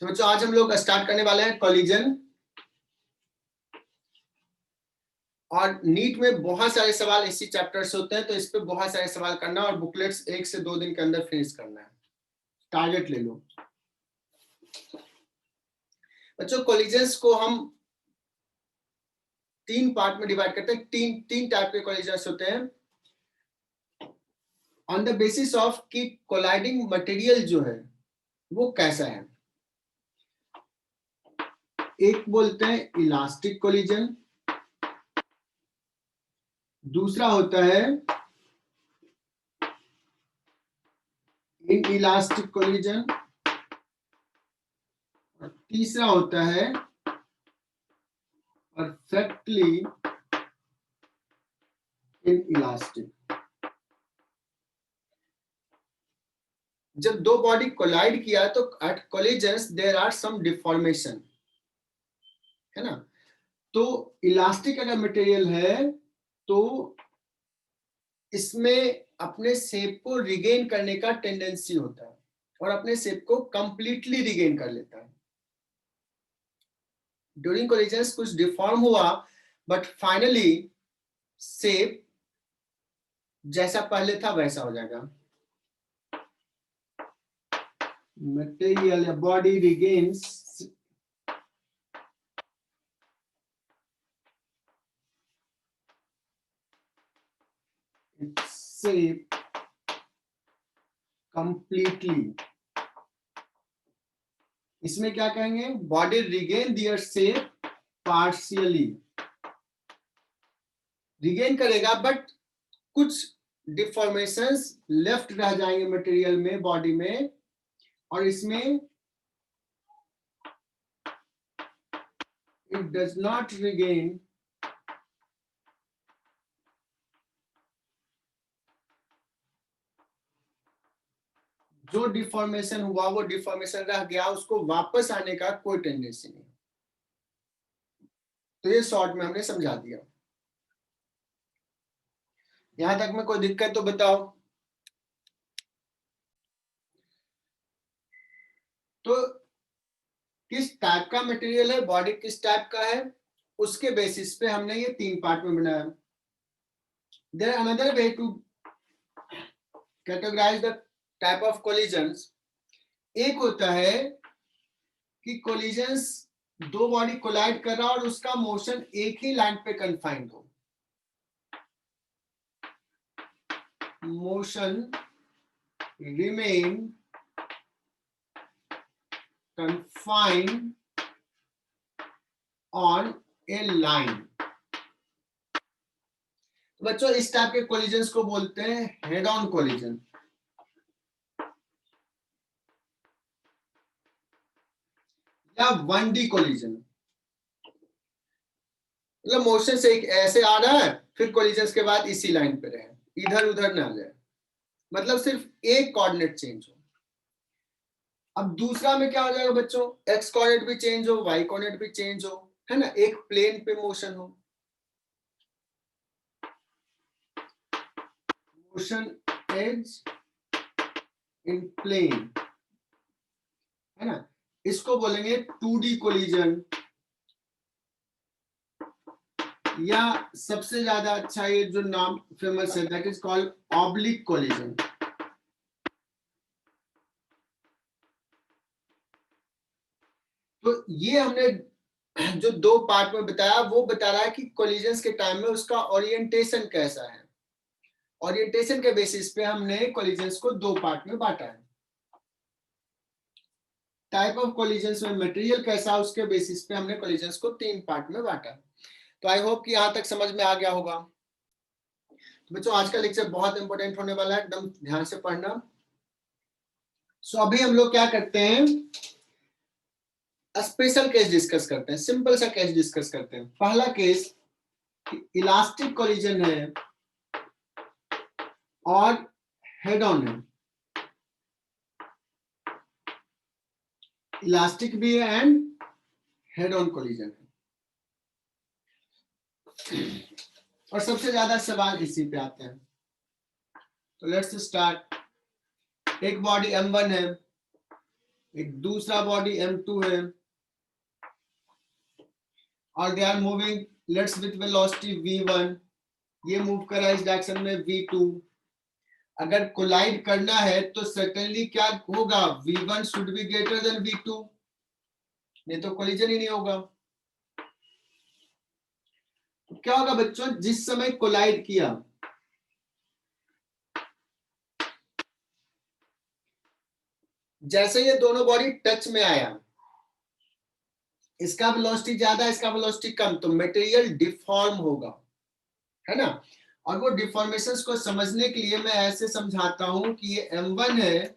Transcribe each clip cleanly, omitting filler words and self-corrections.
तो बच्चों आज हम लोग स्टार्ट करने वाले हैं कोलिजन। और नीट में बहुत सारे सवाल इसी चैप्टर से होते हैं, तो इस पे बहुत सारे सवाल करना और बुकलेट्स 1 से 2 दिन के अंदर फिनिश करना है। टारगेट ले लो बच्चों। कोलिजन्स को हम 3 पार्ट में डिवाइड करते हैं। तीन टाइप के कोलिजन्स होते हैं ऑन द बेसिस ऑफ कि कोलाइडिंग मटेरियल जो है वो कैसा है। एक बोलते हैं इलास्टिक कोलिजन, दूसरा होता है इनइलास्टिक कोलिजन और तीसरा होता है परफेक्टली इनइलास्टिक। जब दो बॉडी कोलाइड किया तो at collisions there are some deformation, है ना। तो इलास्टिक अगर मटेरियल है तो इसमें अपने शेप को रिगेन करने का टेंडेंसी होता है और अपने शेप को कंप्लीटली रिगेन कर लेता है। ड्यूरिंग कोलिजन्स कुछ डिफॉर्म हुआ बट फाइनली शेप जैसा पहले था वैसा हो जाएगा। मटेरियल या body regains its shape completely। इसमें क्या कहेंगे, बॉडी रिगेन दियर शेप पार्शियली। रिगेन करेगा बट कुछ डिफॉर्मेशंस लेफ्ट रह जाएंगे मटेरियल में, बॉडी में, और इसमें it does not regain जो डिफॉर्मेशन हुआ वो डिफॉर्मेशन रह गया, उसको वापस आने का कोई टेंडेंसी नहीं। तो ये शॉर्ट में हमने समझा दिया। यहां तक में कोई दिक्कत तो बताओ। तो किस टाइप का मटेरियल है, बॉडी किस टाइप का है, उसके बेसिस पे हमने ये 3 पार्ट में बनाया। There another way to categorize the type of collisions. एक होता है कि कोलिजन्स दो बॉडी कोलाइड कर रहा और उसका मोशन एक ही लाइन पे कन्फाइंड हो। Motion remain confined on a line। बच्चों इस टाइप के कोलिजन्स को बोलते हैं हेड ऑन कोलिजन या 1D कोलिजन। मतलब मोशन से एक ऐसे आ रहा है, फिर कोलिजन्स के बाद इसी लाइन पे रहे, इधर उधर ना जाए, मतलब सिर्फ एक कोऑर्डिनेट चेंज हो। अब दूसरा में क्या हो जाएगा बच्चों, एक्स कोऑर्डिनेट भी चेंज हो, वाई कोऑर्डिनेट भी चेंज हो, है ना, एक प्लेन पे मोशन हो। मोशन एज इन प्लेन, है ना, इसको बोलेंगे 2D कोलिजन, या सबसे ज्यादा अच्छा ये जो नाम फेमस है that is called oblique collision. तो ये हमने जो 2 पार्ट में बताया वो बता रहा है कि कोलिजन्स के टाइम में उसका ओरिएंटेशन कैसा है। ओरिएंटेशन के बेसिस पे हमने कोलिजन्स को 2 पार्ट में बांटा है। टाइप ऑफ कोलिजन्स में मटेरियल कैसा है उसके बेसिस पे हमने कोलिजन्स को 3 पार्ट में बांटा। तो आई होप कि यहां तक समझ में आ गया होगा। तो बच्चों आज का लेक्चर बहुत इंपॉर्टेंट होने वाला है, एकदम ध्यान से पढ़ना। सो अभी हम लोग क्या करते हैं, स्पेशल केस डिस्कस करते हैं, सिंपल सा केस डिस्कस करते हैं। पहला केस इलास्टिक कोलिजन है और हेड ऑन है, इलास्टिक भी है एंड हेड ऑन कोलिजन है। और सबसे ज्यादा सवाल इसी पे आते हैं। तो लेट्स स्टार्ट। एक बॉडी M1 है, एक दूसरा बॉडी M2 है और they are moving let's with velocity V1, ये मूव कर रहा है इस डायरेक्शन में V2। अगर कोलाइड करना है तो सर्टेनली क्या होगा, V1 should be greater than V2, नहीं तो कोलिजन ही नहीं होगा। तो क्या होगा बच्चों, जिस समय कोलाइड किया, जैसे ये दोनों बॉडी टच में आया, इसका वेलोसिटी ज्यादा, इसका वेलोसिटी कम, तो मटेरियल डिफॉर्म होगा, है ना। और वो डिफॉर्मेशंस को समझने के लिए मैं ऐसे समझाता हूं कि ये M1 है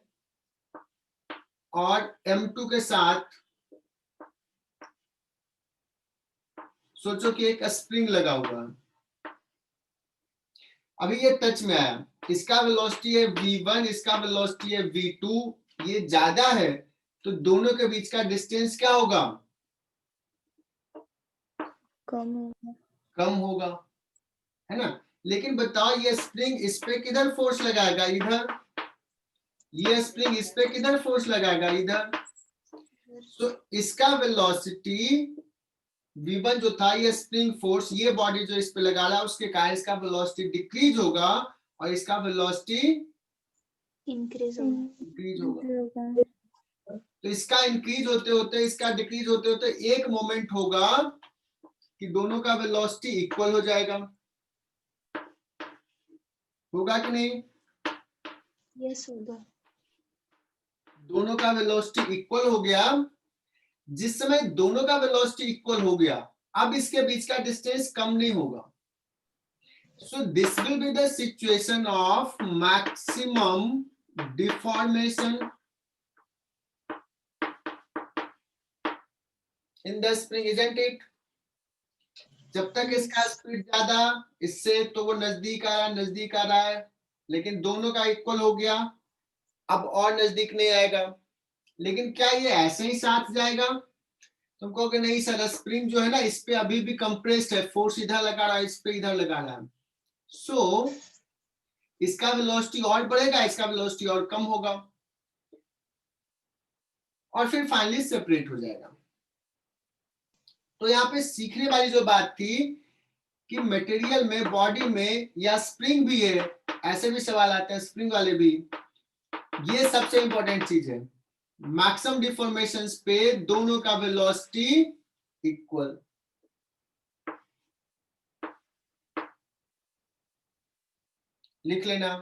और M2 के साथ सोचो कि एक स्प्रिंग लगा हुआ है। अभी ये टच में आया, इसका वेलोसिटी है V1, इसका वेलोसिटी है V2, ये ज्यादा है, तो दोनों के बीच का डिस्टेंस क्या होगा, कम होगा, है ना। लेकिन बताओ ये स्प्रिंग इस पे किधर फोर्स लगाएगा, इधर, ये स्प्रिंग इस पे किधर फोर्स लगाएगा, इधर। तो इसका वेलोसिटी V1 जो था, ये स्प्रिंग फोर्स, ये बॉडी जो इस पे लगा रहा है उसके कारण इसका वेलोसिटी डिक्रीज होगा और इसका वेलोसिटी इंक्रीज होगा। तो इसका इंक्रीज होते होते, इसका डिक्रीज होते होते एक मोमेंट होगा कि दोनों का वेलोसिटी इक्वल हो जाएगा, होगा कि नहीं? यस होगा। दोनों का वेलोसिटी इक्वल हो गया। जिस समय दोनों का वेलोसिटी इक्वल हो गया, अब इसके बीच का डिस्टेंस कम नहीं होगा। So this will be the situation of maximum deformation in the spring, isn't it. जब तक इसका स्पीड ज्यादा इससे, तो वो नजदीक आ रहा है, लेकिन दोनों का इक्वल हो गया, अब और नजदीक नहीं आएगा। लेकिन क्या ये ऐसे ही साथ जाएगा? तुम कहोगे नहीं सर, स्प्रिंग जो है ना, इस पे अभी भी कंप्रेस्ड है, फोर्स इधर लगा रहा है, इस पे इधर लगा रहा है। सो इसका वेलोसिटी और बढ़ेगा, इसका वेलोसिटी और कम होगा, और फिर फाइनली सेपरेट हो जाएगा। तो यहाँ पे सीखने वाली जो बात थी कि मटेरियल में, बॉडी में, या स्प्रिंग भी है, ऐसे भी सवाल आते हैं स्प्रिंग वाले भी, ये सबसे इंपॉर्टेंट चीज है, मैक्सिमम डिफॉर्मेशंस पे दोनों का वेलोसिटी इक्वल। लिख लेना।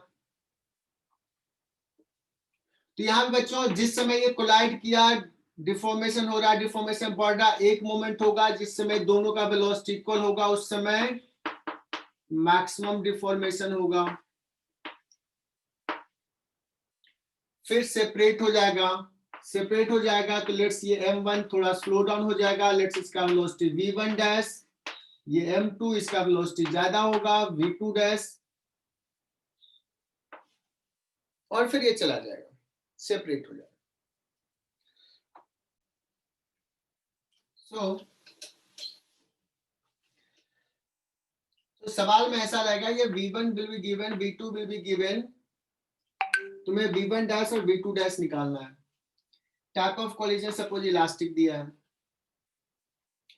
तो यहां बच्चों, जिस समय ये कोलाइड किया, डिफॉर्मेशन हो रहा है, डिफॉर्मेशन बढ़ रहा, एक मोमेंट होगा जिस समय दोनों का वेलोसिटी इक्वल होगा, उस समय मैक्सिमम डिफॉर्मेशन होगा, फिर सेपरेट हो जाएगा। सेपरेट हो जाएगा तो लेट्स ये M1 थोड़ा स्लो डाउन हो जाएगा, लेट्स इसका वेलोसिटी V1 डैश, ये M2 इसका वेलोसिटी ज्यादा होगा V2 डैश, और फिर ये चला जाएगा, सेपरेट हो जाएगा। तो सवाल में ऐसा रहेगा, ये V1 will be given, V2 will be given, तुम्हें V1 डैश और V2 डैश निकालना है। Type of collision suppose elastic दिया है।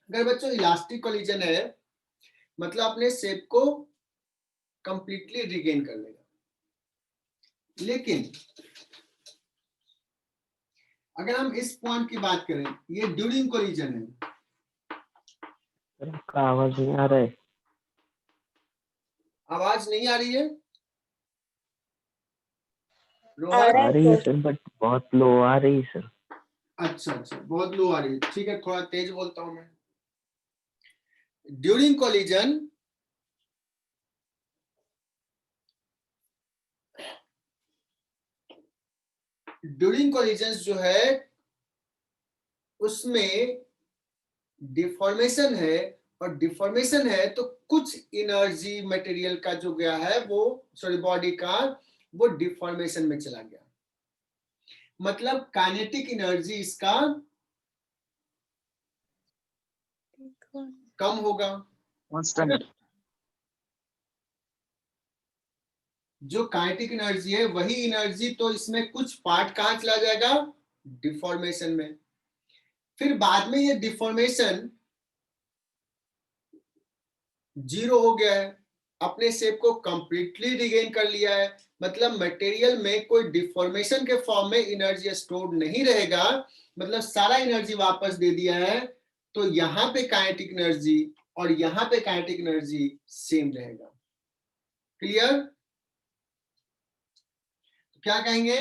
अगर बच्चों इलास्टिक कोलिजन है, मतलब अपने शेप को कंप्लीटली रिगेन कर लेगा। लेकिन अगर हम इस पॉइंट की बात करें, ये ड्यूरिंग कोलिजन है। आवाज नहीं आ रहा है। आवाज नहीं आ रही है आ रही है सर, बट बहुत लो आ रही है सर। अच्छा, बहुत लो आ रही है, ठीक है, थोड़ा तेज बोलता हूं मैं। ड्यूरिंग कोलिजन जो है, उसमें डिफॉर्मेशन है, और डिफॉर्मेशन है तो कुछ एनर्जी मटेरियल का जो गया है, वो सॉरी बॉडी का, वो डिफॉर्मेशन में चला गया। मतलब काइनेटिक एनर्जी इसका कम होगा, कांस्टेंट। जो काइनेटिक एनर्जी है वही एनर्जी, तो इसमें कुछ पार्ट कहां चला जाएगा, डिफॉर्मेशन में। फिर बाद में ये डिफॉर्मेशन जीरो हो गया है, अपने शेप को कंप्लीटली रिगेन कर लिया है, मतलब मटेरियल में कोई डिफॉर्मेशन के फॉर्म में एनर्जी स्टोर्ड नहीं रहेगा, मतलब सारा एनर्जी वापस दे दिया है, तो यहाँ पे काइनेटिक एनर्जी और यहाँ पे काइनेटिक एनर्जी सेम रहेगा। क्लियर? क्या कहेंगे?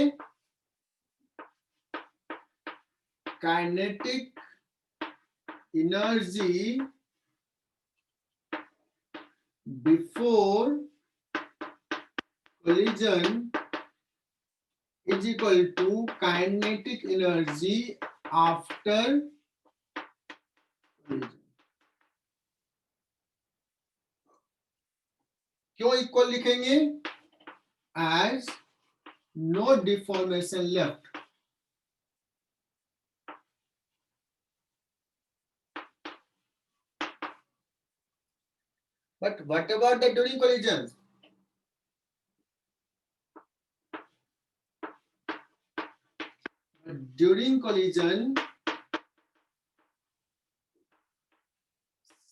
Kinetic energy before collision is equal to kinetic energy after collision। क्यों इक्वल लिखेंगे? As no deformation left। But what about the during collisions? During collision,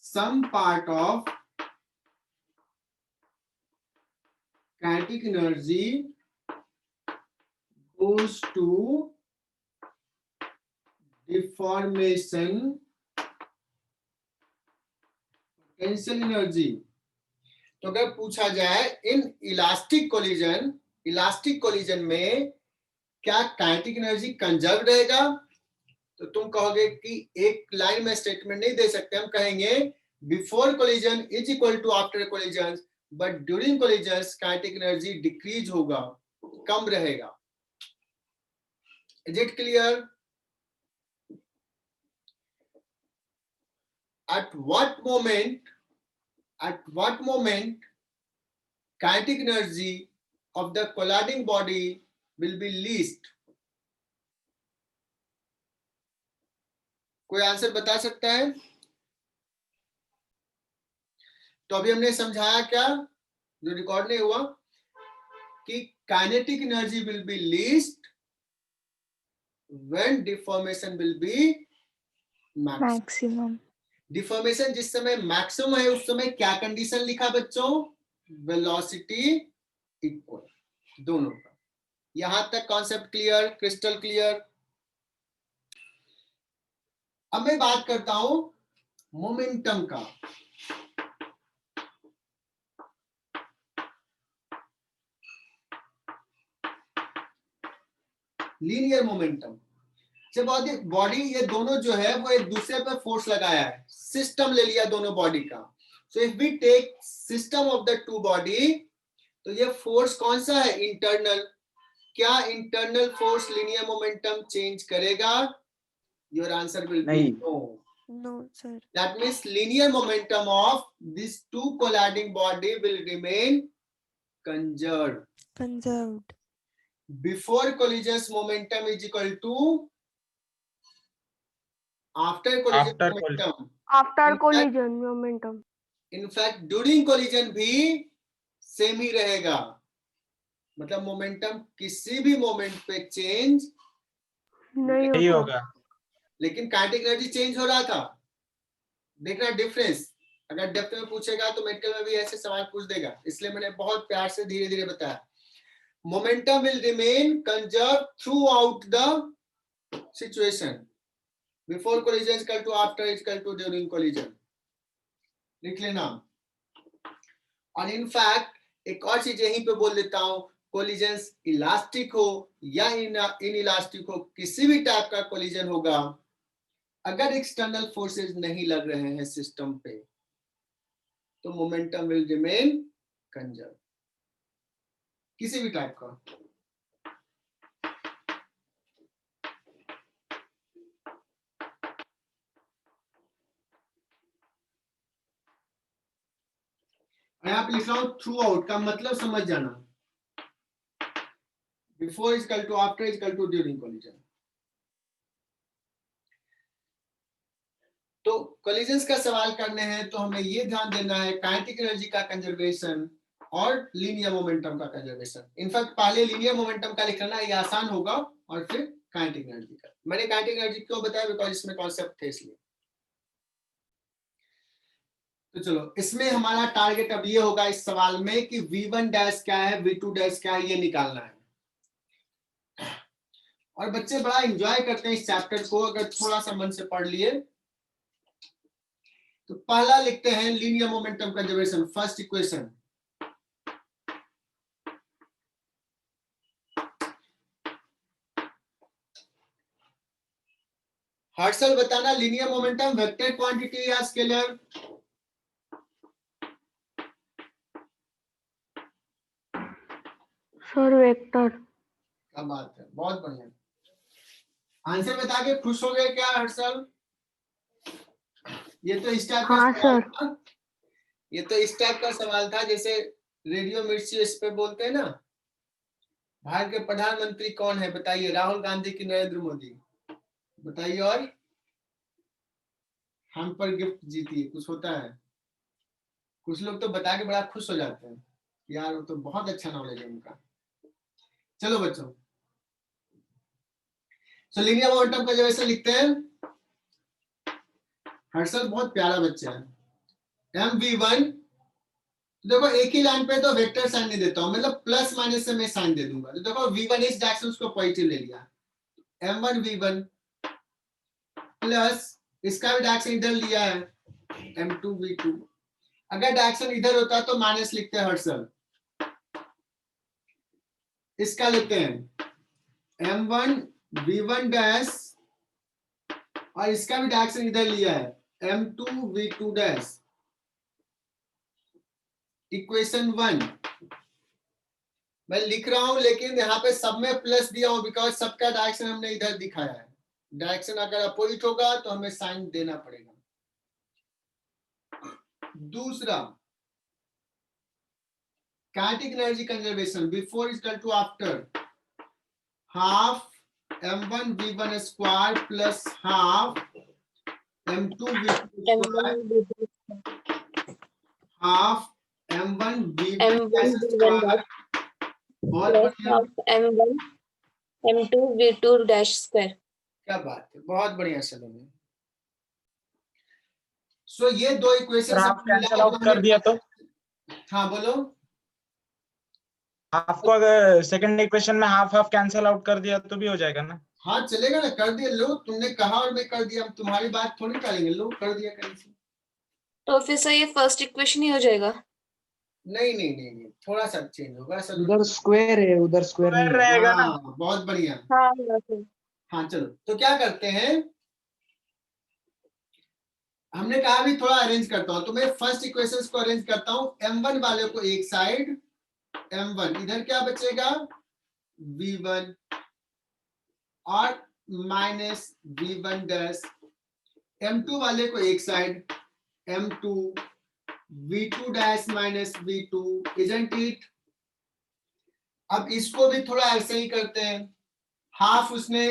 some part of kinetic energy goes to deformation potential energy। तो अगर पूछा जाए in elastic collision में क्या kinetic energy conserve रहेगा, तो तुम कहोगे कि एक लाइन में स्टेटमेंट नहीं दे सकते, हम कहेंगे before collision is equal to after collision, but during collision kinetic energy decrease होगा, कम रहेगा। Is it clear? At what moment kinetic energy of the colliding body will be least? कोई आंसर बता सकता है? तो अभी हमने समझाया क्या, जो रिकॉर्ड नहीं हुआ, कि kinetic energy will be least when deformation will be maximum. Deformation जिस समय मैक्सिमम है उस समय क्या कंडीशन लिखा बच्चों? वेलोसिटी इक्वल, दोनों का। यहां तक कॉन्सेप्ट क्लियर, क्रिस्टल क्लियर? अब मैं बात करता हूं मोमेंटम का। लीनियर मोमेंटम, जब बॉडी ये दोनों जो है वो एक दूसरे पर फोर्स लगाया है, सिस्टम ले लिया दोनों बॉडी का। So if we take system of the two body, तो ये फोर्स कौन सा है? इंटरनल। क्या internal force linear momentum change करेगा? Your answer will be no. No sir. That means linear momentum of this two colliding body will remain conserved. Before collisions momentum is equal to after collision momentum। After collision momentum। In fact during collision भी same ही रहेगा, मतलब momentum किसी भी moment पे change नहीं होगा, लेकिन kinetic energy change हो रहा था। देखना डिफरेंस, अगर डेप्थ में पूछेगा तो मेडिकल में भी ऐसे सवाल पूछ देगा, इसलिए मैंने बहुत प्यार से धीरे धीरे बताया। Momentum will remain conserved throughout the situation। Before collision is equal to after is equal to during collision। लिख लेना। और in fact एक और चीज यहीं पे बोल देता हूं, कोलिजन्स इलास्टिक हो या इनइलास्टिक हो, किसी भी टाइप का कोलिजन होगा, अगर एक्सटर्नल फोर्सेस नहीं लग रहे हैं सिस्टम पे, तो मोमेंटम विल रिमेन कंजर्व, किसी भी टाइप का। यहाँ पे लिख रहा हूं थ्रू आउट का मतलब समझ जाना, before is equal to after is equal to during collision. तो कोलिजन्स का सवाल करने हैं तो हमें ये ध्यान देना है काइनेटिक एनर्जी का कंजर्वेशन और लीनियर मोमेंटम का कंजर्वेशन। इनफैक्ट पहले लीनियर मोमेंटम का लिख लेना, ये आसान होगा, और फिर काइनेटिक एनर्जी का। मैंने काइनेटिक एनर्जी क्यों बताया, बिकॉज इसमें कॉन्सेप्ट थे इसलिए। तो चलो इसमें हमारा टारगेट अब ये होगा इस सवाल में कि v1 डैश क्या है, v2 डैश क्या है, ये निकालना है। और बच्चे बड़ा एंजॉय करते हैं इस चैप्टर को अगर थोड़ा सा मन से पढ़ लिए। तो पहला लिखते हैं linear momentum conservation, first equation. Harshal बताना लीनियर मोमेंटम वेक्टर क्वांटिटी या स्केलर? Sir vector. क्या बात है, बहुत बढ़िया। आंसर बता के खुश हो गए क्या हर्षल? ये तो इस टाइप का हाँ सवाल सर। था, ये तो इस टाइप का सवाल था जैसे रेडियो मिर्ची इस पे बोलते हैं ना, भारत के प्रधानमंत्री कौन है बताइए, राहुल गांधी की नरेंद्र मोदी? बताइए। और हम पर गिफ्ट जीतिए, कुछ होता है। कुछ लोग तो बता के बड़ा खुश हो जाते हैं, यार वो तो बहुत अच्छा नॉलेज है उनका। चलो बच्चों, सो लीनियर मोमेंटम का जैसे लिखते हैं। हर्षल बहुत प्यारा बच्चा है। mv1, देखो एक ही लाइन पे तो वेक्टर साइन नहीं देता हूं, मतलब प्लस माइनस से मैं साइन दे दूंगा। तो देखो v1 इस डायरेक्शन को पॉजिटिव ले लिया, m1 v1 प्लस इसका भी डायरेक्शन इधर लिया है m2 v2। अगर डायरेक्शन इधर होता तो माइनस लिखते हैं हर्षल। इसका लिखते हैं m1 v1 डैश और इसका भी डायरेक्शन इधर लिया है m2 v2 डैश। इक्वेशन 1 मैं लिख रहा हूं, लेकिन यहाँ पे सब में प्लस दिया हूं बिकॉज सबका डायरेक्शन हमने इधर दिखाया है। डायरेक्शन अगर अपोजिट होगा तो हमें साइन देना पड़ेगा। दूसरा, kinetic energy conservation before is equal to after, half m1 v1 square plus half m2 v2 square half m1 v1 square और M1 M2 V2 dash square. क्या बात है, बहुत बढ़िया सलोनी। सो ये दो इक्वेशन हाफ कैंसिल आउट कर दिया तो? हाँ बोलो। हाफ को अगर सेकंड इक्वेशन में हाफ हाफ कैंसिल आउट कर दिया तो भी हो जाएगा ना? हाँ चलेगा ना, कर दिया। लो तुमने कहा और मैं कर दिया, हम तुम्हारी बात थोड़ी टालेंगे। लो कर दिया कैंसिल। तो फिर सर ये फर्स्ट इक्वेशन ही हो जाएगा? नहीं नहीं नहीं नहीं, थोड़ा सा चेंज होगा सर। उधर स्क्वायर है, उधर स्क्वायर नहीं है। रहेगा ना? हाँ बहुत बढ़िया। हाँ सर। हाँ चलो, तो क्या करते हैं, हमने कहा भी थोड़ा अरेंज करता हूं, तो मैं फर्स्ट इक्वेशंस को अरेंज करता हूं। m1 वाले को एक साइड, m1 इधर क्या बचेगा v1 और माइनस v1 डैश, m2 वाले को एक side m2 v2 dash minus v2, isn't it? अब इसको भी थोड़ा ऐसे ही करते हैं, हाफ उसने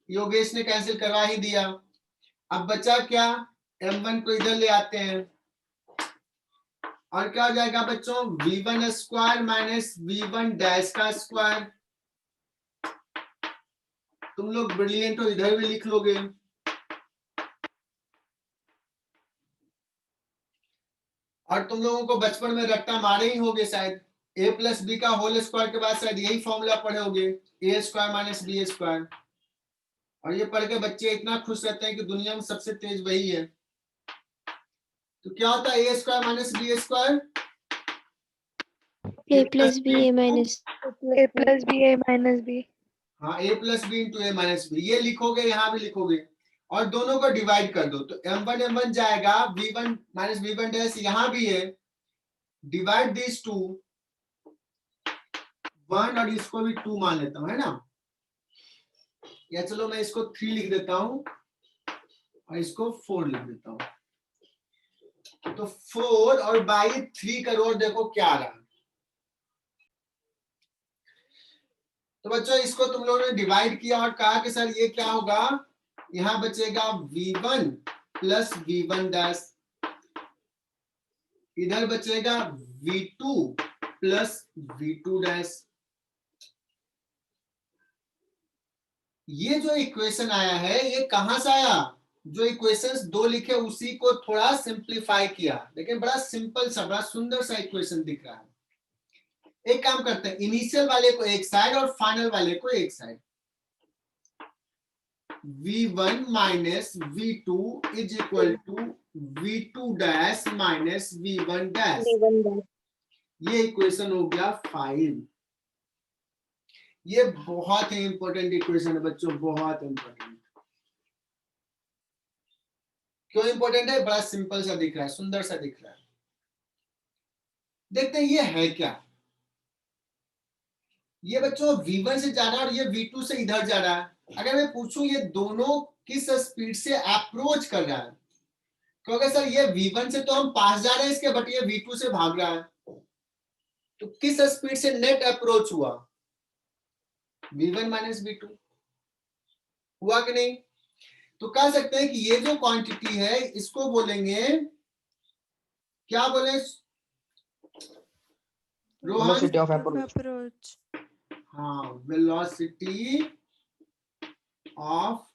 योगेश ने कैंसिल करवा ही दिया। अब बचा क्या, m1 को इधर ले आते हैं और क्या हो जाएगा बच्चों, v1 square minus v1 dash का स्क्वायर। तुम लोग ब्रिलियंट हो, इधर भी लिख लोगे। और तुम लोगों को बचपन में रट्टा मारे ही होगे शायद, a प्लस बी का होल स्क्वायर के बाद शायद यही फॉर्मूला पढ़े होगे, a square minus b square. और ये पढ़ के बच्चे इतना खुश रहते हैं कि दुनिया में सबसे तेज वही है। तो क्या होता है a square minus b square? A plus B A minus A plus B A minus B। हाँ a plus b into a minus b, ये लिखोगे, यहाँ भी लिखोगे और दोनों को डिवाइड कर दो। तो m1 जाएगा, v1 माइनस v1 डैश यहाँ भी है, डिवाइड दिस टू 1 और इसको भी 2 मान लेता हूँ, है ना? या चलो मैं इसको 3 लिख देता हूँ और इसको 4 लिख देता हूँ। तो 4 और बाई 3 करोड़ देखो क्या आ रहा है। तो बच्चों इसको तुम लोगों ने डिवाइड किया और कहा कि सर ये क्या होगा, यहां बचेगा v1 प्लस v1 डैश, इधर बचेगा v2 प्लस v2 डैश। ये जो इक्वेशन आया है ये कहां से आया? जो इक्वेशंस दो लिखे उसी को थोड़ा सिंप्लीफाई किया, लेकिन बड़ा सिंपल सा, बड़ा सुंदर सा इक्वेशन दिख रहा है। एक काम करते हैं, इनिशियल वाले को एक साइड और फाइनल वाले को एक side. v1 minus v2 is equal to v2 dash minus v1 dash. V1 dash. ये इक्वेशन हो गया 5। ये बहुत ही इंपॉर्टेंट इक्वेशन है बच्चों, बहुत इंपॉर्टेंट। क्यों इंपॉर्टेंट है? बड़ा सिंपल सा दिख रहा है, सुंदर सा दिख रहा है। देखते हैं ये है क्या। ये बच्चों v1 से जा रहा है और ये v2 से इधर जा रहा है। अगर मैं पूछूं ये दोनों किस स्पीड से अप्रोच कर रहा है, क्योंकि सर ये v1 से तो हम पास जा रहे हैं इसके, बट ये v2 से भाग रहा है, तो किस स्पीड से नेट अप्रोच हुआ? v1 माइनस v2 हुआ कि नहीं? तो कह सकते हैं कि ये जो क्वांटिटी है इसको बोलेंगे, क्या बोले रोहन? Velocity of approach. हाँ, velocity of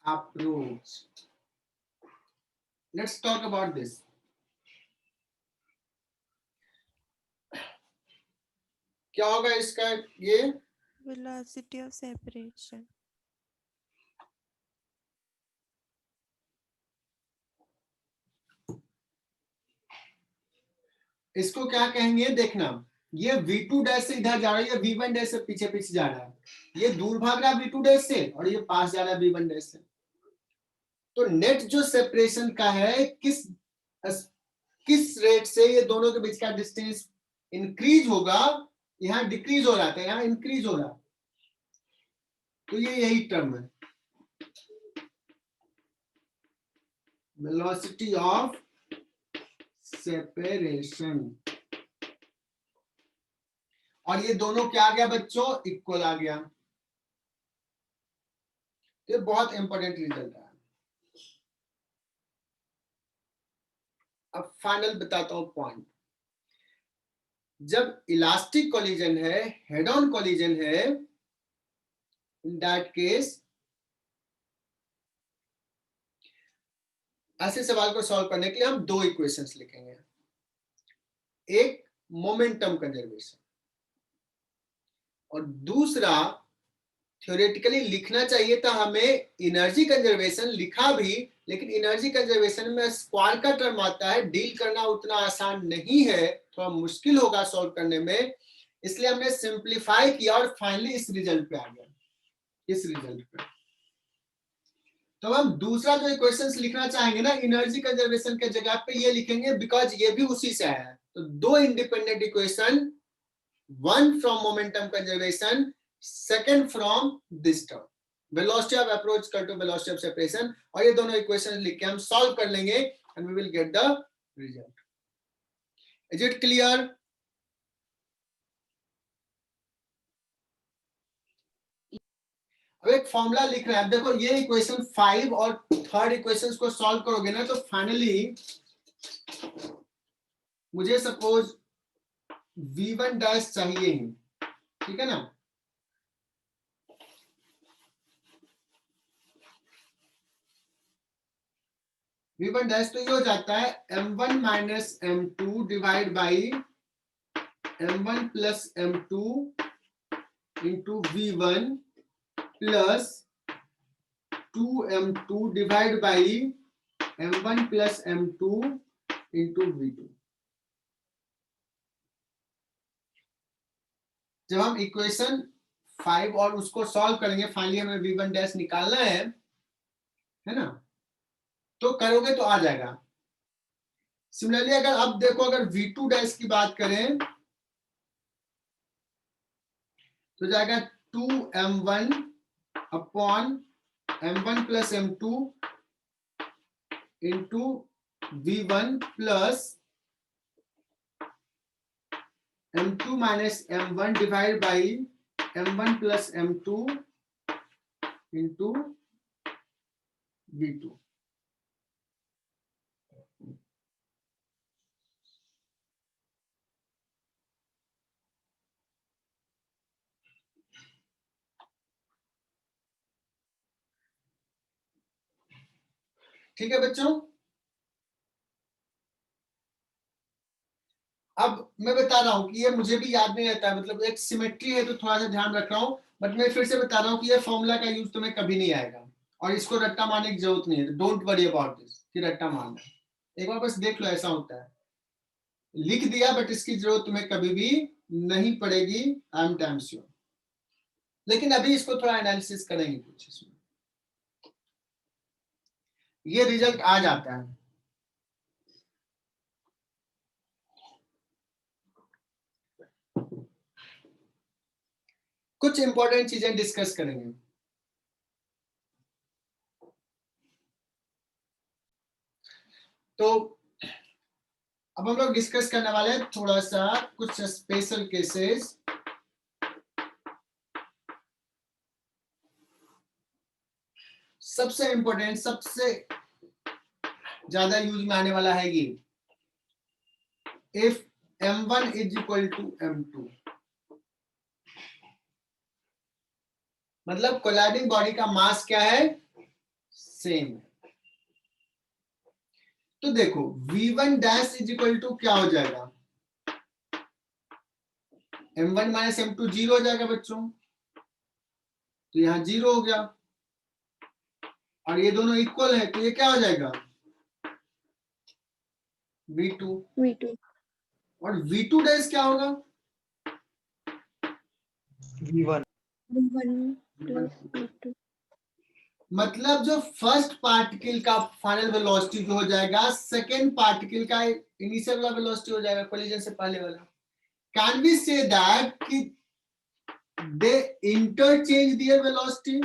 approach. Let's talk about this. क्या होगा इसका? ये velocity of separation. इसको क्या कहेंगे देखना, ये v2 डैश से इधर जा रहा है, ये v1 डैश से पीछे पीछे जा रहा है, ये दूर भाग रहा है v2 डैश से और ये पास जा रहा है v1 डैश से। तो नेट जो सेपरेशन का है, किस रेट से ये दोनों के बीच का डिस्टेंस इंक्रीज होगा, यहाँ डिक्रीज हो रहा था, यहाँ इंक्रीज हो रहा, तो ये यही टर्म है, वेलोसिटी ऑफ सेपरेशन। और ये दोनों क्या आ गया बच्चों? इक्वल आ गया। ये बहुत इंपॉर्टेंट रिजल्ट है। अब फाइनल बताता हूं पॉइंट। जब इलास्टिक कोलिजन है, हेड ऑन कोलिजन है, इन दैट केस ऐसे सवाल को सॉल्व करने के लिए हम दो इक्वेशंस लिखेंगे। एक मोमेंटम कंजर्वेशन और दूसरा थ्योरेटिकली लिखना चाहिए था हमें एनर्जी कंजर्वेशन, लिखा भी, लेकिन एनर्जी कंजर्वेशन में स्क्वायर का टर्म आता है, डील करना उतना आसान नहीं है, थोड़ा मुश्किल होगा सॉल्व करने में, इसलिए हमने सिंप्लीफाई किया और फाइनली इस रिजल्ट पे आ गया, इस रिजल्ट पे। तो हम दूसरा जो इक्वेशंस लिखना चाहेंगे ना एनर्जी कंजर्वेशन के जगह पे ये लिखेंगे, बिकॉज ये भी उसी से आया है। तो दो independent equation, one from momentum conservation, second from this term, velocity of approach equal to velocity of separation, और ये दोनों इक्वेशन लिख के हम सॉल्व कर लेंगे and we will get the result. Is it clear? अब एक फॉर्मूला लिख रहे हैं, देखो ये इक्वेशन 5 और थर्ड इक्वेशन को सॉल्व करोगे ना, तो फाइनली मुझे सपोज v1 डैश चाहिए ही, ठीक है ना? v1 डैश तो ये हो जाता है m1 minus m2 divide by m1 plus m2 into v1 plus 2m2 divide by m1 plus m2 into v2। जब हम इक्वेशन 5 और उसको सॉल्व करेंगे, फाइनली हमें v1 डैश निकालना है ना, तो करोगे तो आ जाएगा। सिमिलरली अगर अब देखो, अगर v2 डैश की बात करें तो जाएगा 2m1 upon m1 plus m2 into v1 plus m2 minus m1 divide by m1 plus m2 into v2। ठीक है बच्चों। अब मैं बता रहा हूं कि ये मुझे भी याद नहीं रहता है, मतलब एक सिमेट्री है तो थोड़ा सा ध्यान रख रहा हूं, बट मैं फिर से बता रहा हूं कि ये फॉर्मूला का यूज तुम्हें कभी नहीं आएगा और इसको रट्टा मारने की जरूरत नहीं है। डोंट वरी अबाउट दिस कि रट्टा मारना है, एक बार बस देख लो ऐसा होता है। लिख दिया बट इसकी जरूरत तुम्हें कभी भी नहीं पड़ेगी, आई एम डैम श्योर। लेकिन अभी इसको थोड़ा एनालिसिस करेंगे कुछ इसमें, ये रिजल्ट आ जाता है। कुछ इंपॉर्टेंट चीजें डिस्कस करेंगे। तो अब हम लोग डिस्कस करने वाले हैं थोड़ा सा कुछ स्पेशल केसेस। सबसे इंपॉर्टेंट, सबसे ज्यादा यूज में आने वाला है ये, if m1 is equal to m2, मतलब कोलाइडिंग बॉडी का मास क्या है, सेम है। तो देखो v1 dash is equal to क्या हो जाएगा, m1 माइनस m2 जीरो हो जाएगा बच्चों, तो यहां जीरो हो गया, और ये दोनों इक्वल है तो ये क्या हो जाएगा, v2। V2 और v2 डैश क्या होगा, V1 plus V2 मतलब जो फर्स्ट पार्टिकल का फाइनल वेलोसिटी जो हो जाएगा, सेकेंड पार्टिकल का इनिशियल वाला वेलोसिटी हो जाएगा, कोलिजन से पहले वाला। कैन वी से दैट कि दे इंटरचेंज देयर वेलोसिटी,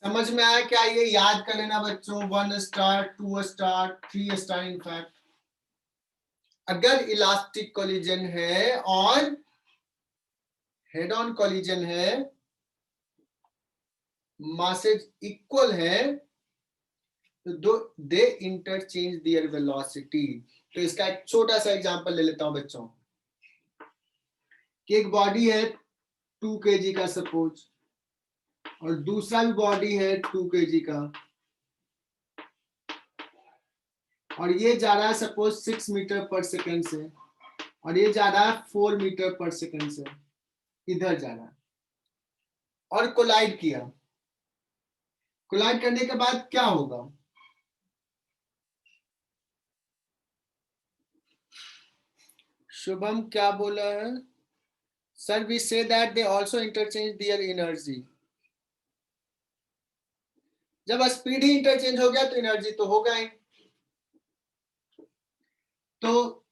समझ में आया क्या, ये याद कर लेना बच्चों, 1 स्टार 2 स्टार 3 स्टार। इनफैक्ट अगर इलास्टिक कोलिजन है और हेड ऑन कोलिजन है, मासेज इक्वल है, तो दो दे इंटरचेंज देयर वेलोसिटी। तो इसका एक छोटा सा एग्जांपल ले लेता हूं बच्चों, कि एक बॉडी है 2 kg का सपोज, और दूसरा भी बॉडी है 2 kg का, और ये जा रहा है सपोज 6 मीटर पर सेकंड से, और ये जा रहा है 4 मीटर पर सेकंड से, इधर जा रहा है, और कोलाइड किया। कोलाइड करने के बाद क्या होगा, शुभम क्या बोला है, sir we say that they also interchange their energy. जब स्पीड ही इंटरचेंज हो गया तो एनर्जी तो होगा ही। तो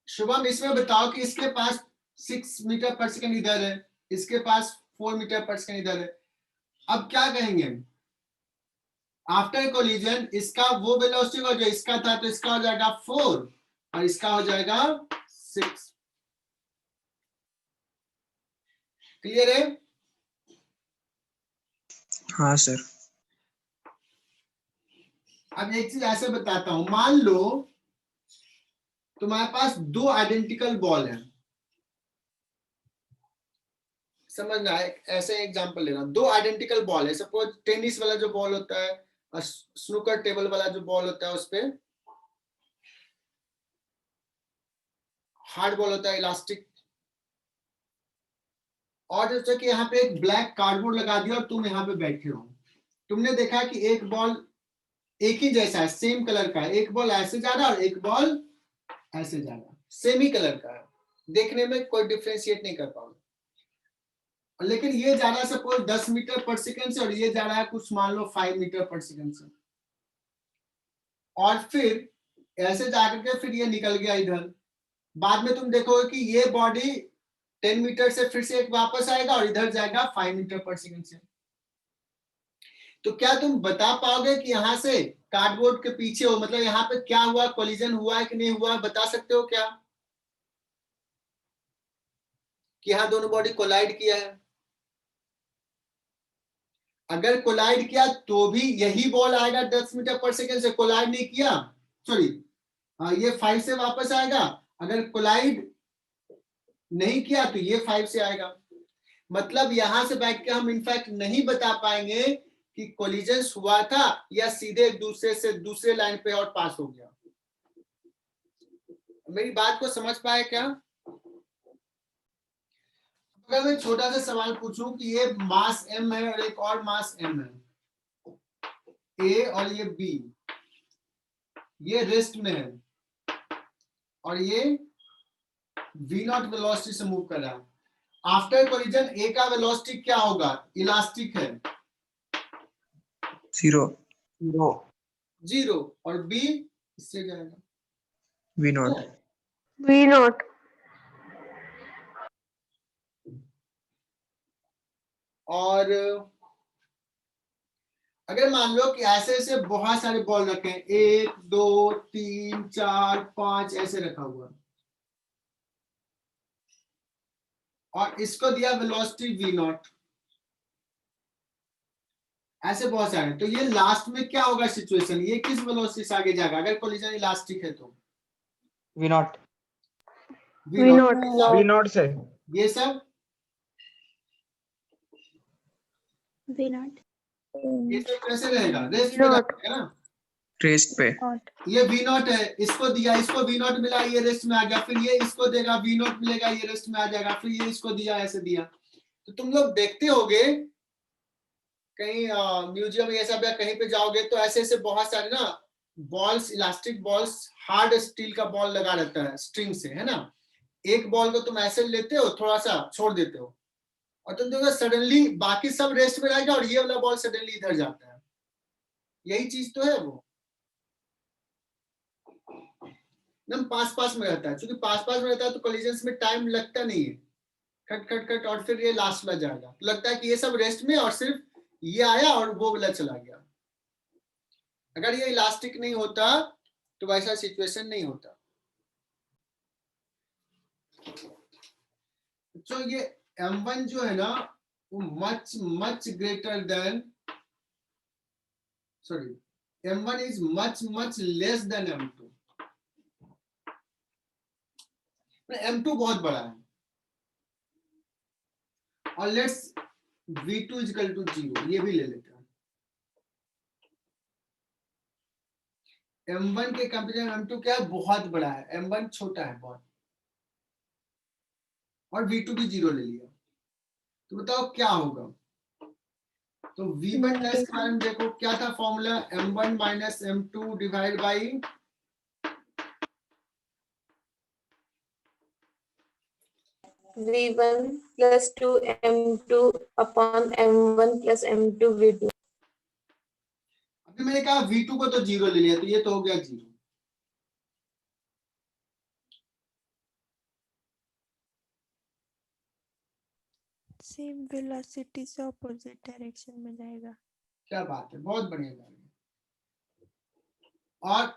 शुभम इसमें बताओ कि इसके पास 6 मीटर पर सेकंड इधर है, इसके पास 4 मीटर पर सेकंड इधर है। अब क्या कहेंगे, आफ्टर कोलिजन इसका वो वेलोसिटी होगा जो इसका था, तो इसका हो जाएगा 4 और इसका हो जाएगा 6। क्लियर है? हाँ सर। अब एक चीज ऐसे बताता हूं, मान लो तुम्हारे पास 2 आइडेंटिकल बॉल हैं, समझना है, ऐसे एग्जांपल लेना, 2 आइडेंटिकल बॉल है, सपोज टेनिस वाला जो बॉल होता है और स्नूकर टेबल वाला जो बॉल होता है उस पे हार्ड बॉल होता है, इलास्टिक, और जैसे कि यहाँ पे एक ब्लैक कार्डबोर्ड लगा दिया और तुम यहाँ पे बैठे हो, तुमने देखा कि एक बॉल एक ही जैसा है, सेम कलर का है, एक बॉल ऐसे जा रहा है और एक बॉल ऐसे जा रहा है, सेम ही कलर का है, देखने में कोई डिफरेंशिएट नहीं कर पाओगे। लेकिन ये जा रहा है सपोज 10 मीटर पर सेकंड से और ये जा रहा है कुछ मान लो 5 मीटर पर सेकंड से, और फिर ऐसे जाकर के फिर ये निकल गया इधर। बाद में तुम देखोगे कि ये बॉडी 10 मीटर से फिर से एक वापस आएगा और इधर जाएगा 5 मीटर पर सेकंड से। तो क्या तुम बता पाओगे कि यहाँ से कार्डबोर्ड के पीछे हो, मतलब यहाँ पे क्या हुआ, कोलिजन हुआ है कि नहीं हुआ, बता सकते हो क्या कि यहाँ दोनों बॉडी कोलाइड किया है? अगर कोलाइड किया तो भी यही बॉल आएगा 10 मीटर पर सेकंड से, कोलाइड नहीं किया, सॉरी हाँ, ये 5 से वापस आएगा, अगर कोलाइड नहीं किया तो ये 5 से आएगा। मतलब यहां से बैठ के हम इनफैक्ट नहीं बता पाएंगे कि कोलिजन हुआ था या सीधे एक दूसरे से दूसरे लाइन पे और पास हो गया। मेरी बात को समझ पाए क्या? अगर मैं छोटा सा सवाल पूछूं कि ये मास m है और एक और मास m है, A और ये B, ये रेस्ट में है और ये v0 वेलोसिटी से मूव कर रहा है। आफ्टर कोलिजन A का वेलोसिटी क्या होगा? इलास्टिक है, 0 0, और B इससे जाएगा v0 V0. और अगर मान लो कि ऐसे ऐसे बहुत सारे बॉल रखे हैं, 1 2 3 4 5 ऐसे रखा हुआ, और इसको दिया वेलोसिटी v0, ऐसे बहुत सारे, तो ये लास्ट में क्या होगा सिचुएशन? ये किस वेलोसिटी से आगे जाएगा अगर कोलिजन इलास्टिक है तो? v0 v0। v0 से ये सब V0. ये सब कैसे रहेगा? रेस्ट में रहेगा ना, रेस्ट पे ये v0 है, इसको दिया, इसको v0 मिला, ये रेस्ट में आ गया, फिर ये इसको देगा v0 मिलेगा, ये रेस्ट में आ जाएगा, फिर ये इसको दिया, ऐसे दिया। तो तुम लोग देखते होगे कहीं म्यूजियम ये सब या कहीं पे जाओगे तो ऐसे ऐसे बहुत सारे ना balls, elastic balls, hard steel का बॉल लगा रहता है स्ट्रिंग से, है ना। एक बॉल को तुम ऐसे लेते हो, थोड़ा सा छोड़ देते हो, और तुम देखो सडनली बाकी सब रेस्ट में रहेगा और ये वाला बॉल सडनली इधर जाता है। यही चीज तो है, वो एकदम पास में रहता है। क्योंकि पास में रहता है तो कोलिजन्स में टाइम लगता नहीं है, खट खट खट, और फिर ये लास्ट में जाएगा, तो लगता है कि ये सब रेस्ट में और सिर्फ ये आया और वो वाला चला गया। अगर ये इलास्टिक नहीं होता तो वैसा सिचुएशन नहीं होता। तो ये m1 जो है ना वो much greater than, sorry, m1 is much less than m2। m2 बहुत बड़ा है, और लेट्स v2 इक्वल टू 0, ये भी ले लेते हैं। m1 के कंपेरिजन m2 क्या है? बहुत बड़ा है, m1 छोटा है बहुत, और v2 भी 0 ले लिया, तो बताओ क्या होगा? तो v1 टेस्ट के बारे में देखो, क्या था formula? m1 minus m2 divide by V1 plus 2 M2 upon M1 plus M2 V2। अभी मैंने कहा v2 को तो 0 ले लिया, तो ये तो हो गया 0। सेम वेलोसिटी से ऑपोजिट डायरेक्शन में जाएगा। क्या बात है, बहुत बढ़िया बात है। और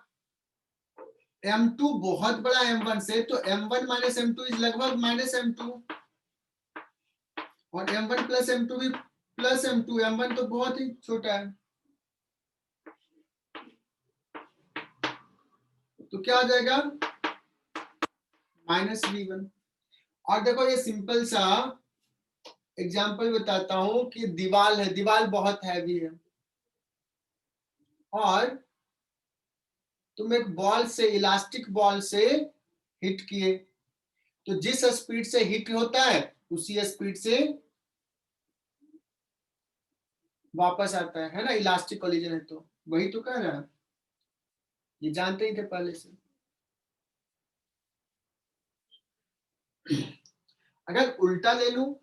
m2 बहुत बड़ा m1 से, तो m1 माइनस m2 इज लगभग माइनस m2, और m1 प्लस m2 भी प्लस m2, m1 तो बहुत ही छोटा है, तो क्या हो जाएगा? Minus v1। और देखो ये सिंपल सा एग्जाम्पल बताता हूं कि दीवार है, दीवार बहुत हैवी है, और तुम एक बॉल से, इलास्टिक बॉल से हिट किए, तो जिस स्पीड से हिट होता है उसी स्पीड से वापस आता है ना, इलास्टिक कोलिजन है तो। वही तो कह रहा है, ये जानते ही थे पहले से। अगर उल्टा ले लूं,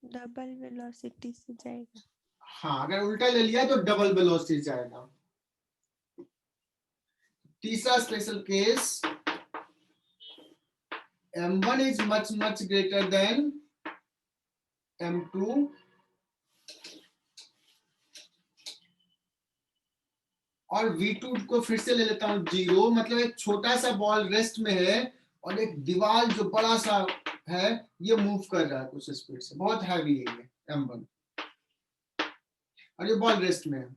डबल वेलोसिटी से जाएगा। हाँ, अगर उल्टा ले लिया तो डबल वेलोसिटी जाएगा। तीसरा special case, m1 is much greater than m2, और v2 को फिर से ले लेता हूं 0। मतलब एक छोटा सा बॉल रेस्ट में है और एक दीवार जो बड़ा सा है ये मूव कर रहा है कुछ स्पीड से, बहुत हैवी है ये m1, और ये बॉल रेस्ट में है।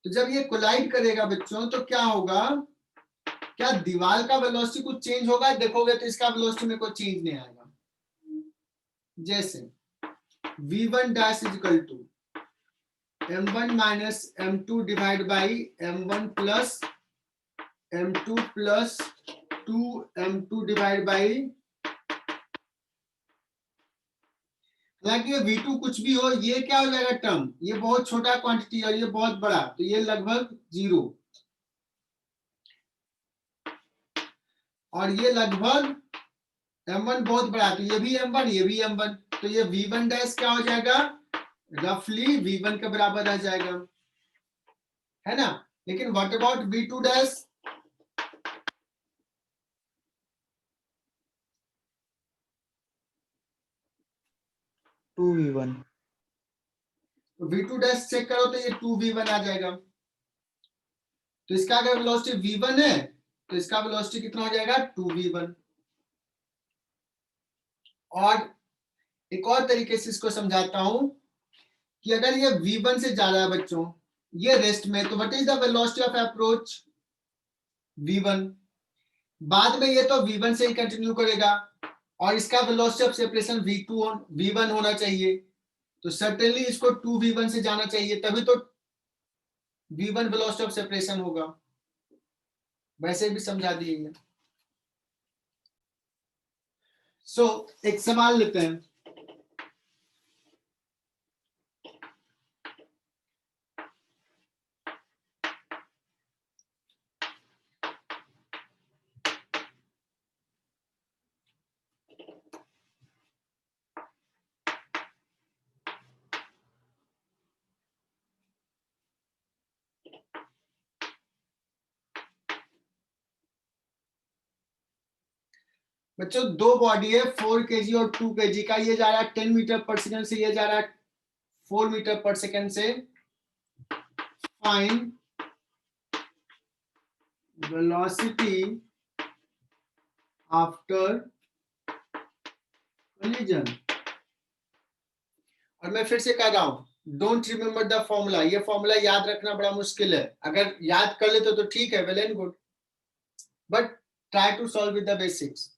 तो जब ये कोलाइड करेगा बच्चों तो क्या होगा, क्या दीवार का वेलोसिटी कुछ चेंज होगा? देखोगे तो इसका वेलोसिटी में कोई चेंज नहीं आएगा। जैसे v1 dash is equal to m1 minus m2 divide by m1 plus m2 plus 2m2 divide by, हालांकि ये v2 कुछ भी हो, ये क्या हो जाएगा टर्म, ये बहुत छोटा क्वांटिटी और ये बहुत बड़ा, तो ये लगभग 0 और ये लगभग m1 बहुत बड़ा, तो ये भी m1 ये भी m1, तो ये v1 डैश क्या हो जाएगा, रफली v1 के बराबर आ जाएगा, है ना। लेकिन what about v2 dash, v2 dash check करो तो ये 2v1 आ जाएगा। तो इसका अगर वेलोसिटी v1 है तो इसका वेलोसिटी कितना हो जाएगा, 2v1। और एक और तरीके से इसको समझाता हूं कि अगर ये v1 से ज्यादा है बच्चों, ये रेस्ट में, तो what is the velocity of approach, v1। बाद में ये तो v1 से ही कंटिन्यू करेगा और इसका वेलोसिटी ऑफ सेपरेशन v1 होना चाहिए, तो सर्टेनली इसको 2v1 से जाना चाहिए, तभी तो v1 वेलोसिटी ऑफ सेपरेशन होगा। वैसे भी समझा दिए। सो एक सवाल लेते हैं। बच्चों दो बॉडी है 4 kg और 2 kg का, ये जा रहा है 10 मीटर पर सेकंड से, ये जा रहा है 4 मीटर पर सेकंड से। Find velocity after collision. और मैं फिर से कह रहा हूं, डोंट रिमेम्बर द फॉर्मूला, ये फॉर्मूला याद रखना बड़ा मुश्किल है, अगर याद कर लेते तो ठीक है, well and good, but try to solve with the basics.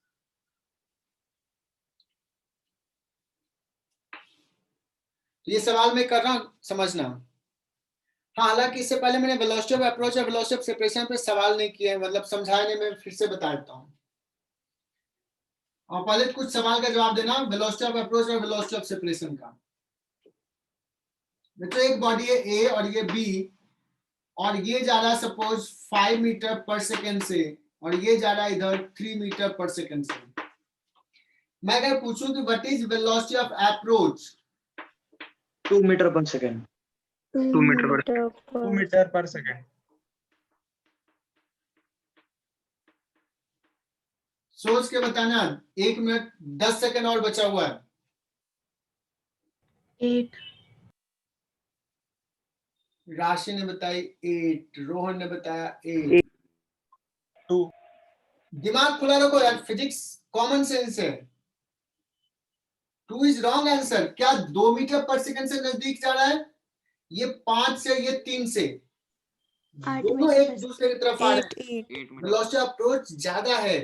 तो ये सवाल मैं कर रहा हूं, समझना। हाँ, हालांकि इससे पहले मैंने वेलोसिटी ऑफ अप्रोच और वेलोसिटी ऑफ सेपरेशन पे सवाल नहीं किए हैं, मतलब समझाने में फिर से बता देता हूं। और पहले कुछ सवाल का जवाब देना वेलोसिटी ऑफ अप्रोच और वेलोसिटी ऑफ सेपरेशन का। तो एक बॉडी है ए और ये बी, और ये जा रहा है सपोज 5 मीटर पर सेकेंड से, और ये जा रहा है इधर 3 मीटर पर सेकेंड से। मैं अगर पूछूं कि what is velocity of approach, 2 meter per second. 2 meter per 2 meter per second. सोच के बताना। 1 मिनट 10 सेकंड और बचा हुआ है। 8 राशि ने बताई 8, रोहन ने बताया 8। 2। दिमाग खुला रखो यार, फिजिक्स कॉमन सेंस है। 2 इज रॉन्ग आंसर। क्या 2 मीटर पर सेकंड से नजदीक जा रहा है? ये 5 से, ये 3 से, 8 दोनों मीटर एक पर दूसरे की तरफ आ रहे हैं। 8 वेलोसिटी अप्रोच ज्यादा है।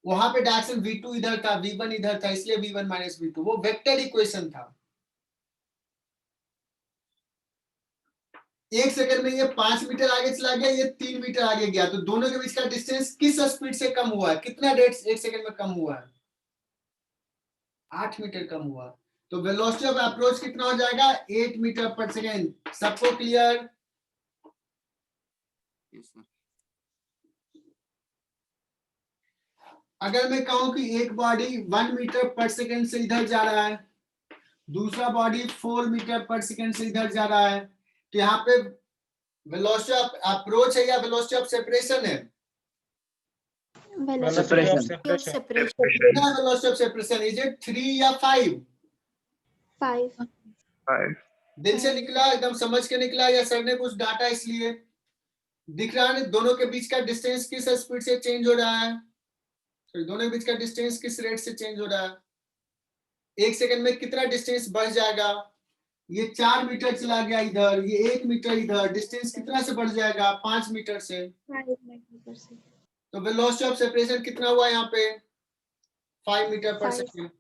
वहां पे डायरेक्शन v2 इधर था, v1 इधर था, इसलिए v1 माइनस v2, वो वेक्टर इक्वेशन था। 1 सेकंड में ये 5 मीटर आगे चला गया, ये 3 मीटर आगे गया, तो दोनों के बीच का डिस्टेंस किस स्पीड से कम हुआ है? कितना रेट 1 सेकंड में कम हुआ है? 8 मीटर कम हुआ। तो वेलोसिटी ऑफ अप्रोच कितना हो जाएगा? 8 मीटर पर सेकंड। सबको क्लियर? अगर मैं कहूं कि एक बॉडी 1 मीटर पर सेकंड से इधर जा रहा है, दूसरा बॉडी 4 मीटर पर सेकंड से इधर जा रहा है, तो यहाँ पे वेलोसिटी ऑफ अप्रोच है या वेलोसिटी ऑफ सेपरेशन है? वेलोसिटी ऑफ सेपरेशन कितना velocity of separation? Is it 3 या 5? 5 5 दिल से निकला, एकदम समझ के निकला, या सर ने कुछ डांटा इसलिए? दिख रहा है दोनों के बीच का डिस्टेंस किस स्पीड से चेंज हो रहा है? दोनों के बीच का डिस्टेंस किस रेट से चेंज हो रहा है? 1 सेकंड में कितना डिस्टेंस बढ़ जाएगा? ये 4 मीटर चला गया इधर, ये 1 मीटर इधर, डिस्टेंस कितना से बढ़ जाएगा? 5 मीटर से। 5 मीटर पर सेकेंड। तो वेलोसिटी ऑफ सेपरेशन कितना हुआ यहाँ पे? 5 मीटर पर 5। सेकेंड।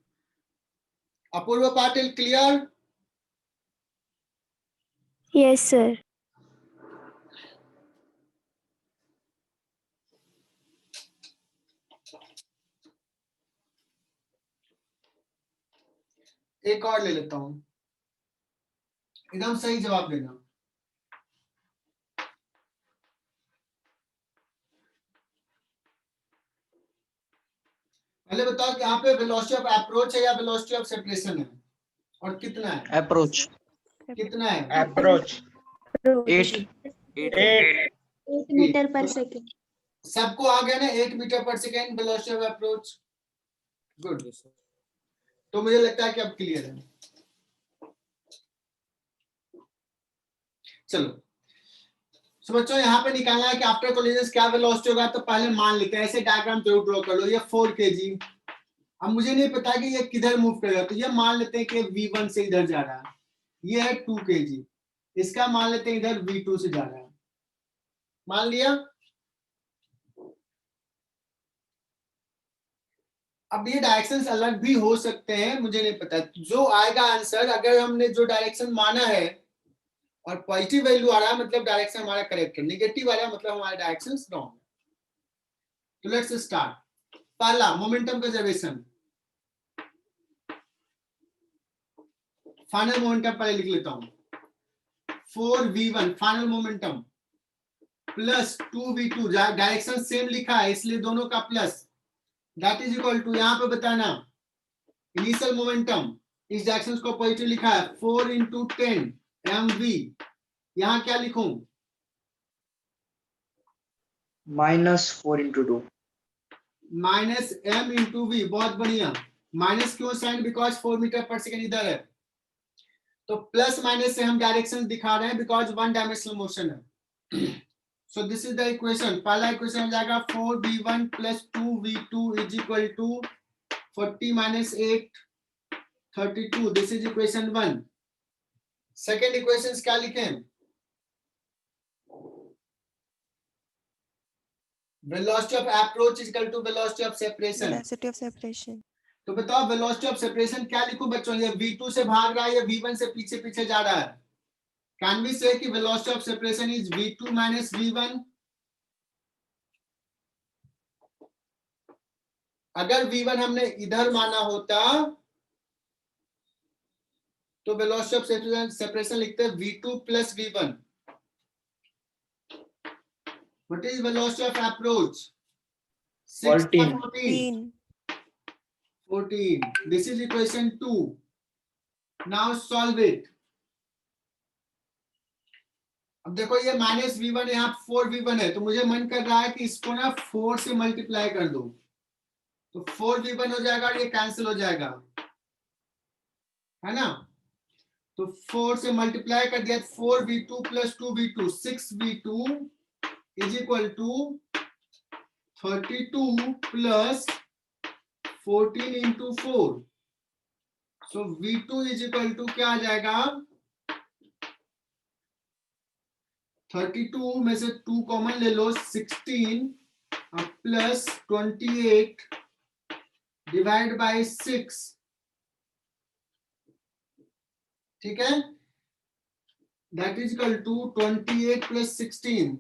अपूर्व पाटिल क्लियर? Yes, sir. एक और ले लेता हूं, एकदम सही जवाब देना। पहले बताओ कि यहाँ पे वेलोसिटी ऑफ अप्रोच है या वेलोसिटी ऑफ सेपरेशन है, और कितना है? अप्रोच। कितना है? अप्रोच 8 8 8 मीटर पर सेकेंड। सबको आ गया ना 8 मीटर पर second velocity of approach? Good. तो मुझे लगता है कि अब क्लियर है। चलो तो बच्चों यहाँ पे निकालना है कि आफ्टर कोलिजन क्या वेलोसिटी होगा। तो पहले मान लेते हैं, ऐसे डायग्राम जरूर ड्रॉ कर लो। ये 4 kg, अब मुझे नहीं पता कि ये किधर मूव करेगा, तो ये मान लेते हैं कि V1 से इधर जा रहा है। ये है 2 kg, इसका मान लेते हैं इधर V2 से जा रहा है। मान लिया। अब ये डायरेक्शंस अलग भी हो सकते हैं, मुझे नहीं पता। जो आएगा आंसर, अगर हमने जो डायरेक्शन माना है और पॉजिटिव वैल्यू आ रहा है, मतलब डायरेक्शन हमारा करेक्ट है। नेगेटिव आ रहा है, मतलब हमारा डायरेक्शन रॉन्ग है। तो लेट्स स्टार्ट। पहला मोमेंटम कंजर्वेशन, फाइनल मोमेंटम पहले लिख लेता हूं। 4v1 final momentum plus 2v2, direction same लिखा है इसलिए दोनों का plus, that is equal to, यहां पे बताना इनिशियल मोमेंटम, इस डायरेक्शन को पॉजिटिव लिखा है 4 × 10 mv। यहां क्या लिखूं? -4 × 2 माइनस m × v। बहुत बढ़िया। माइनस क्यों साइन? बिकॉज 4 मीटर पर सेकेंड इधर है, तो प्लस माइनस से हम डायरेक्शन दिखा रहे हैं, बिकॉज 1 डायमेंशनल मोशन है। So this is the equation. पहला इक्वेशन हो जाएगा 4v1 + 2v2 = 40 - 8 32। This is equation 1। Second equation क्या लिखें? Velocity of approach = velocity of separation. Velocity of separation. तो बताओ वेलोसिटी ऑफ सेपरेशन क्या लिखूं बच्चों? ये V2 से भाग रहा है या V1 से पीछे पीछे जा रहा है? कैन वी से कि velocity of separation is V2 - V1? अगर V1 हमने इधर माना होता तो वेलोसिटी ऑफ सेपरेशन लिखते V2 + V1। What is velocity of approach? 14 14। This is equation 2. Now solve it. अब देखो ये -v1 यहाँ 4v1 है, तो मुझे मन कर रहा है कि इसको ना 4 से मल्टीप्लाई कर दो, तो 4v1 हो जाएगा और ये कैंसिल हो जाएगा, है ना? तो 4 से मल्टीप्लाई कर दिया, 4v2 + 2v2 6v2 = 32 + 14 × 4। सो v2 = क्या आ जाएगा? 32 में से 2 कॉमन ले लो, 16 + 28 / 6। ठीक है, दैट इज इक्वल टू 28 + 16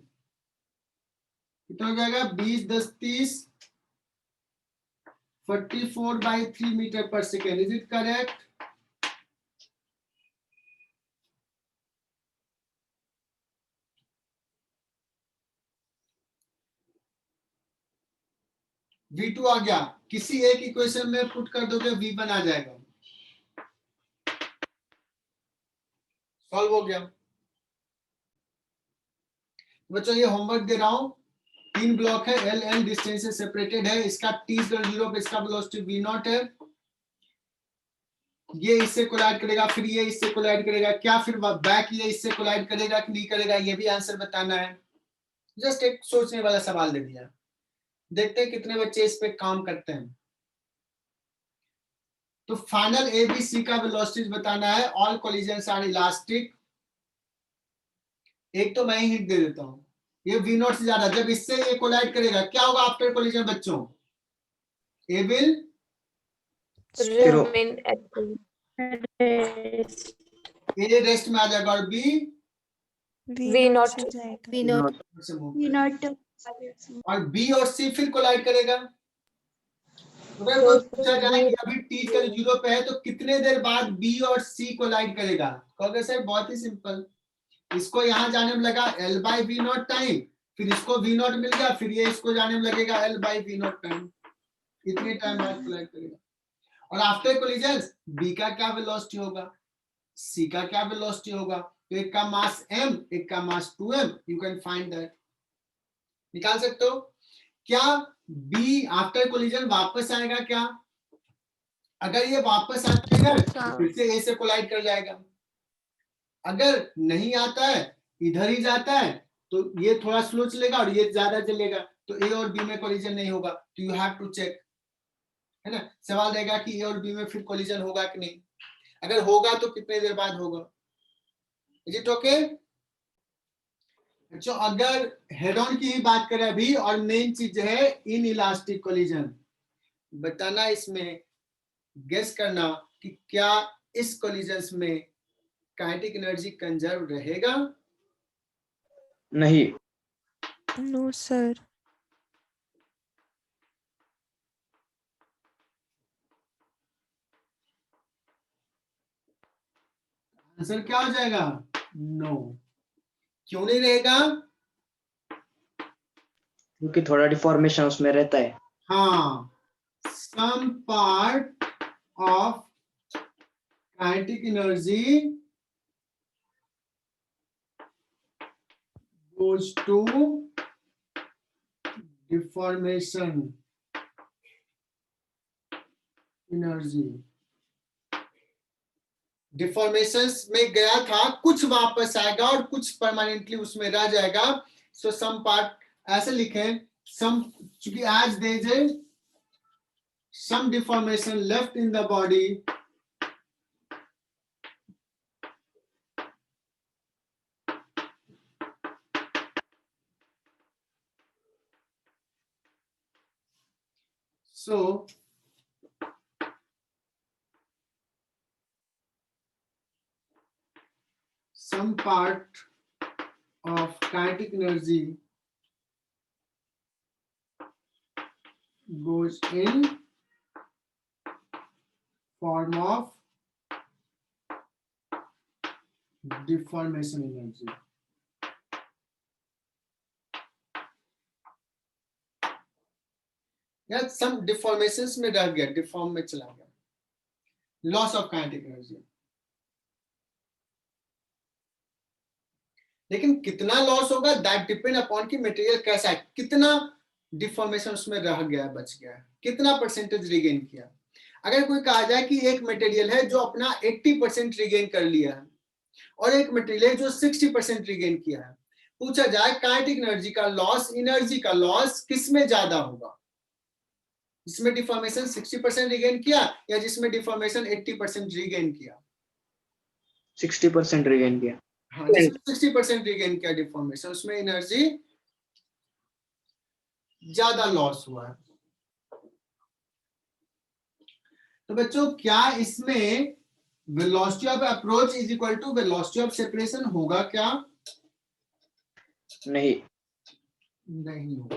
कितना हो जाएगा? 20 10 30 44/3 मीटर पर second. Is it correct? V2 आ गया, किसी एक इक्वेशन में पुट कर दोगे V1 आ जाएगा। सॉल्व हो गया बच्चों। ये होमवर्क दे रहा हूं, 3 ब्लॉक है, L डिस्टेंस से सेपरेटेड है, इसका t0 पे इसका वेलोसिटी v0 है, ये इससे कोलाइड करेगा, फिर ये इससे कोलाइड करेगा, क्या फिर बैक ये इससे कोलाइड करेगा कि नहीं करेगा, ये भी आंसर बताना है। जस्ट एक सोचने वाला सवाल दे दिया, देखते हैं कितने बच्चे इस पे काम करते हैं। तो फाइनल ABC का वेलोसिटीज बताना है। All collisions are elastic. एक तो मैं ही हिंट दे देता हूं, ये V0 से ज्यादा, जब इससे ये कोलाइड करेगा क्या होगा आफ्टर कोलिजन बच्चों? A will Remain at rest. A rest में आ जाएगा और बी V naught. से जाएगा। V naught. से मूव V naught. और बी और सी फिर कोलाइड करेगा। अगर कोई पूछा जाए कि अभी टी कल 0 पे है तो कितने देर बाद बी और सी कोलाइड करेगा, कहोगे सर बहुत ही सिंपल, इसको यहाँ जाने में लगा L by V0 टाइम, फिर इसको V0 मिल गया, फिर ये इसको जाने में लगेगा L by V0 टाइम, इतने टाइम बाद कोलाइड करेगा। और आफ्टर कोलिजन बी का क्या वेलोसिटी होगा, सी का क्या वेलोसिटी होगा, तो एक का मास m, एक का मास 2m, you can find that, निकाल सकते हो। क्या बी आफ्टर कोलिजन वापस आएगा क्या? अगर ये वापस आता है तो फिर से ए से कोलाइड कर जाएगा, अगर नहीं आता है इधर ही जाता है तो ये थोड़ा स्लो चलेगा और ये ज्यादा चलेगा, तो ए और बी में कोलिजन नहीं होगा, तो यू हैव टू चेक, है ना। सवाल रहेगा कि ए और बी में फिर कोलिजन होगा कि नहीं, अगर होगा तो कितने देर बाद होगा। Is it okay? अच्छा, अगर हेड ऑन की ही बात करें अभी, और मेन चीज है इन इलास्टिक कोलिजन, बताना इसमें गेस करना कि क्या इस कोलिजन्स में काइनेटिक एनर्जी कंजर्व रहेगा? नहीं। No sir. आंसर क्या हो जाएगा? नो। क्यों नहीं रहेगा? क्योंकि थोड़ा डिफॉर्मेशन उसमें रहता है। हाँ, some part of kinetic energy goes to deformation energy. Deformations में गया था, कुछ वापस आएगा और कुछ परमानेंटली उसमें रह जाएगा। सो सम पार्ट ऐसे लिखें, सम, चूंकि as there is some deformation left in the body so some part of kinetic energy goes in form of deformation energy. या some deformations में रह गया, डिफॉर्म में चला गया, लॉस ऑफ काइनेटिक एनर्जी। लेकिन कितना लॉस होगा दैट डिपेंड अपॉन कि मटेरियल कैसा है, कितना डिफॉर्मेशन उसमें रह गया, बच गया, कितना परसेंटेज रिगेन किया। अगर कोई कहा जाए कि एक मटेरियल है जो अपना 80% रिगेन कर लिया है और एक मटेरियल है जो 60% रिगेन किया है, पूछा जाए काइनेटिक एनर्जी का लॉस, एनर्जी का लॉस किसमें ज्यादा होगा, जिसमें डिफॉर्मेशन 60% रिगेन किया या जिसमें डिफॉर्मेशन 80% रिगेन किया? 60% रिगेन किया। हाँ, जिसमें 60% रिगेन किया डिफॉर्मेशन, उसमें एनर्जी ज्यादा लॉस हुआ है। तो बच्चों क्या इसमें velocity of approach is equal to velocity of separation होगा क्या? नहीं, नहीं होगा,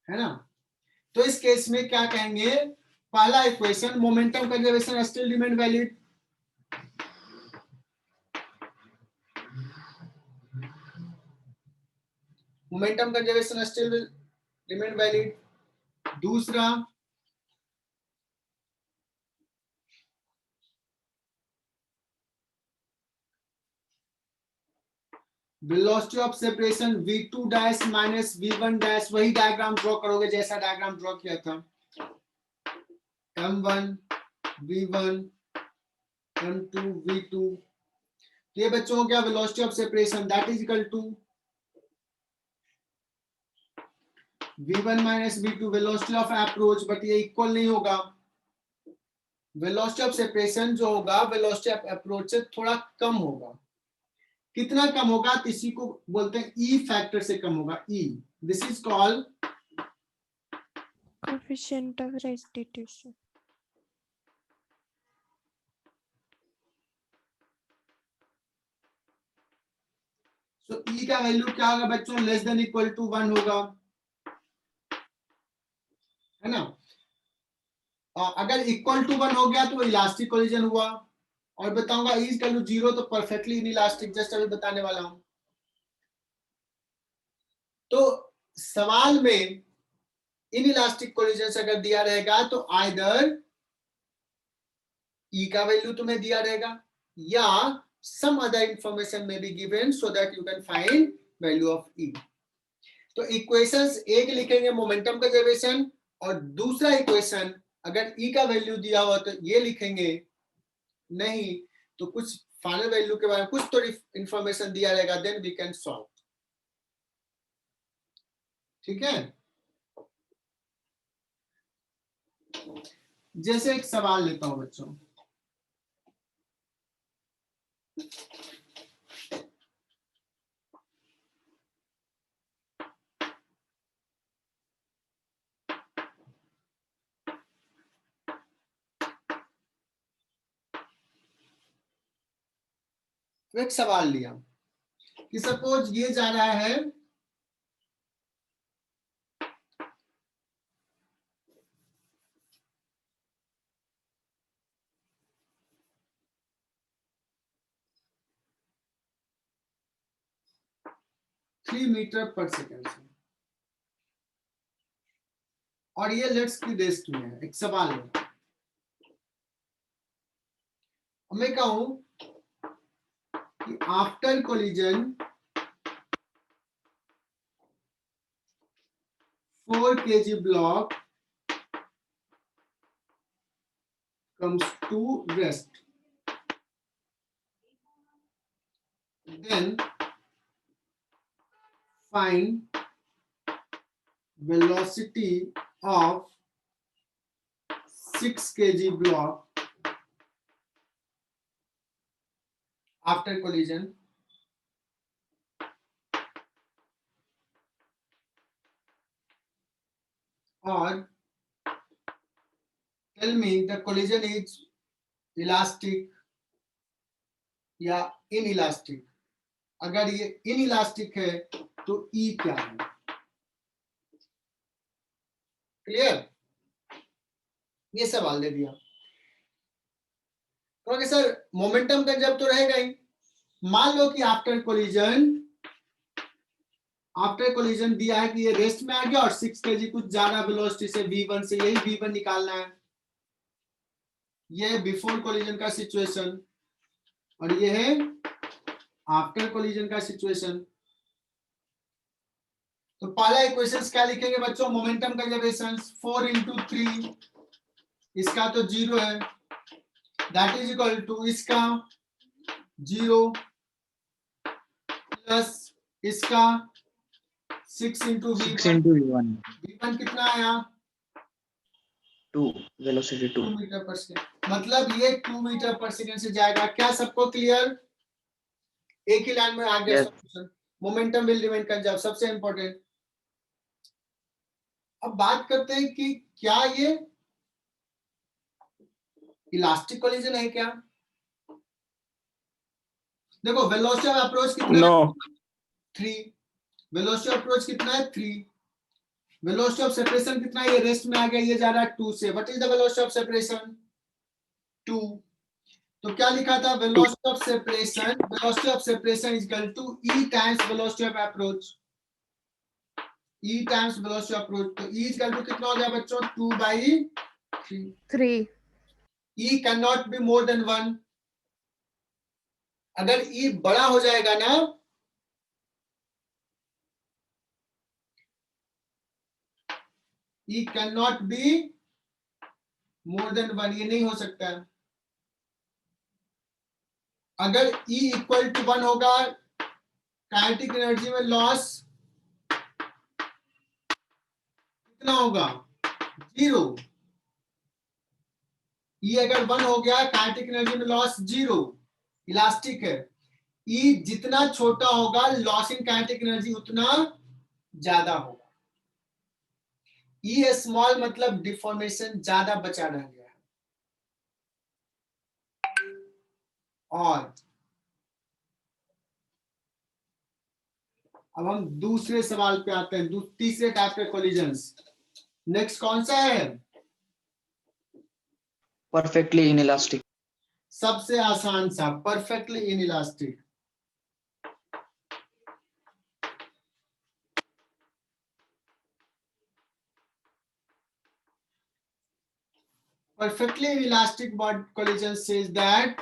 है ना। तो इस केस में क्या कहेंगे, पहला equation momentum conservation still remain valid, momentum conservation still remain valid. दूसरा velocity of separation v2 dash minus v1 dash, वही डायग्राम ड्रॉ करोगे जैसा डायग्राम ड्रॉ किया था, m1 v1 m2 v2। ये बच्चों हो गया velocity of separation, that is equal to v1 minus v2 velocity of approach, but ये इक्वल नहीं होगा, वेलोसिटी ऑफ सेपरेशन जो होगा वेलोसिटी ऑफ अप्रोच से थोड़ा कम होगा। कितना कम होगा? तो इसी को बोलते हैं ई फैक्टर से कम होगा। E, this is called coefficient of restitution. तो ई का वैल्यू क्या होगा बच्चों? लेस देन इक्वल टू 1 होगा, है ना। अगर इक्वल टू 1 हो गया तो इलास्टिक कोलिजन हुआ, और बताऊंगा ई इक्वल टू 0 तो परफेक्टली इनइलास्टिक, जस्ट अभी बताने वाला हूं। तो सवाल में इनइलास्टिक कोलिजन अगर दिया रहेगा तो आइदर ई का वैल्यू तुम्हें दिया रहेगा या some other information may be given so that you can find value of E. तो इक्वेशंस एक लिखेंगे मोमेंटम कंजर्वेशन, और दूसरा इक्वेशन अगर E का वैल्यू दिया हुआ तो ये लिखेंगे, नहीं तो कुछ फाइनल वैल्यू के बारे में कुछ तो इंफॉर्मेशन दिया रहेगा, देन वी कैन सॉल्व। ठीक है, जैसे एक सवाल लेता हूं बच्चों, एक सवाल लिया कि सपोज ये जा रहा है मीटर पर सेकेंड से, और ये लेट्स की रेस्ट में है। एक सवाल है, मैं कहूं कि after collision 4 kg block comes to rest, then find velocity of 6 kg block after collision or tell me the collision is elastic या inelastic। अगर ये inelastic है तो E क्या है? क्लियर? ये सवाल दे दिया, क्योंकि सर मोमेंटम कंजर्व तो रहेगा ही। मान लो कि आफ्टर कोलिजन दिया है कि ये रेस्ट में आ गया और 6 kg कुछ ज्यादा वेलोसिटी से V1 से, यही V1 निकालना है। ये बिफोर कोलिजन का सिचुएशन और ये है आफ्टर कोलिजन का सिचुएशन। तो पहला इक्वेशन क्या लिखेंगे बच्चों? मोमेंटम कंजर्वेशन 4 into 3, इसका तो 0 है, दैट इज इक्वल टू इसका 0 प्लस इसका 6 into V1 कितना आया? 2 वेलोसिटी 2 मीटर पर सेकेंड, मतलब ये 2 मीटर पर सेकेंड से जाएगा। क्या सबको क्लियर? एक ही लाइन में आ गया solution. Momentum will remain conserve, सबसे इंपॉर्टेंट। अब बात करते हैं कि क्या ये इलास्टिक कोलिजन है क्या? देखो वेलोसिटी ऑफ अप्रोच कितना है? 3। वेलोसिटी ऑफ अप्रोच कितना है? 3। वेलोसिटी ऑफ सेपरेशन कितना है? ये रेस्ट में आ गया, ये जा रहा है 2 से। What is the velocity of separation? 2। तो क्या लिखा था? Velocity of separation is equal to E times velocity of approach. E times velocity of approach, तो E इज इक्वल टू कितना हो गया बच्चों? 2/3। E can not be more than 1। अगर E बड़ा हो जाएगा ना, E can not be more than 1, ये नहीं हो सकता है। अगर E इक्वल टू 1 होगा, काइनेटिक एनर्जी में लॉस कितना होगा? 0। E अगर 1 हो गया, काइनेटिक एनर्जी में लॉस 0, इलास्टिक है। E जितना छोटा होगा, लॉस इन काइनेटिक एनर्जी उतना ज्यादा होगा। E स्मॉल मतलब डिफॉर्मेशन ज्यादा बचा रह गया है। और अब हम दूसरे सवाल पे आते हैं, तीसरे टाइप के कोलिजन्स। नेक्स्ट कौन सा है? Perfectly inelastic. सबसे आसान सा, perfectly inelastic. Perfectly inelastic bond collision says that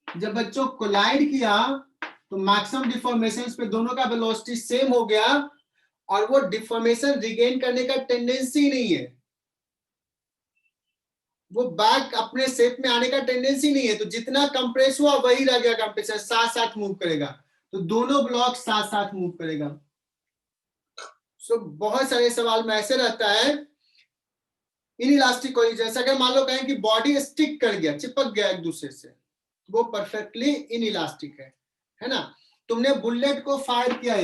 जब बच्चों कोलाइड किया तो मैक्सिमम डिफॉर्मेशंस पे दोनों का वेलोसिटी सेम हो गया और वो डिफॉर्मेशन रिगेन करने का टेंडेंसी नहीं है, वो बैक अपने शेप में आने का टेंडेंसी नहीं है। तो जितना कंप्रेस हुआ वही रह गया, कंप्रेसर साथ साथ मूव करेगा, तो दोनों ब्लॉक साथ साथ मूव करेगा। सो बहुत सारे सवाल में ऐसे रहता है इनइलास्टिक कोलिजन। अगर मान लो कहें कि बॉडी स्टिक कर गया, चिपक गया एक दूसरे से, वो परफेक्टली इनइलास्टिक है ना। तुमने बुलेट को फायर किया,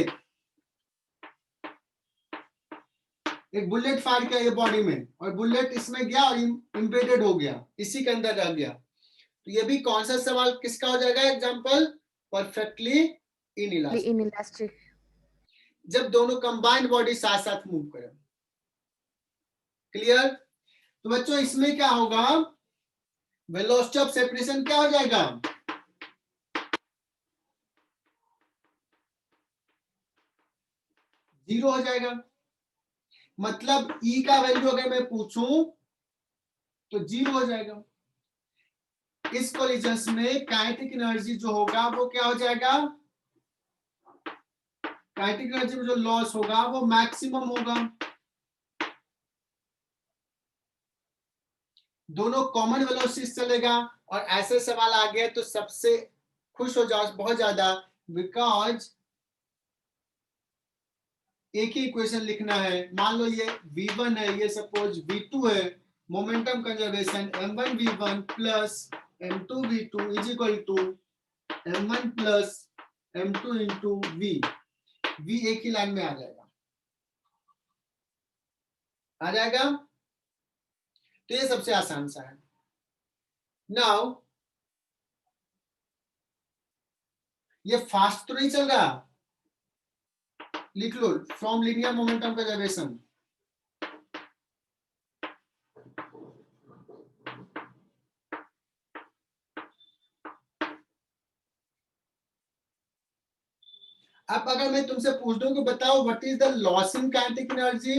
एक बुलेट फायर किया ये बॉडी में, और बुलेट इसमें गया और इम्बेडेड हो गया, इसी के अंदर रह गया। तो ये भी कौन सा सवाल किसका हो जाएगा? एग्जांपल परफेक्टली इनइलास्टिक, जब दोनों कंबाइंड बॉडी साथ साथ मूव करें। क्लियर? तो बच्चों इसमें क्या होगा? वेलोसिटी ऑफ सेपरेशन क्या हो जाएगा? जीरो हो जाएगा। मतलब E का वैल्यू अगर मैं पूछूं तो 0 हो जाएगा। इस कोलिजन्स में काइनेटिक एनर्जी जो होगा वो क्या हो जाएगा? काइनेटिक एनर्जी में जो लॉस होगा वो मैक्सिमम होगा। दोनों कॉमन वेलोसिटी चलेगा। और ऐसे सवाल आ गए तो सबसे खुश हो जाओ बहुत ज्यादा, बिकॉज एक ही इक्वेशन लिखना है। मान लो ये v1 है, ये सपोज v2 है। Momentum conservation m1 v1 plus m2 v2 is equal to m1 plus m2 into v। v एक ही लाइन में आ जाएगा, आ जाएगा। तो ये सबसे आसान सा है। नाउ ये फास्ट तो नहीं चल रहा, लिख लो फ्रॉम लीनियर मोमेंटम कंजर्वेशन। अब अगर मैं तुमसे पूछ दूं कि बताओ what is the loss in kinetic energy,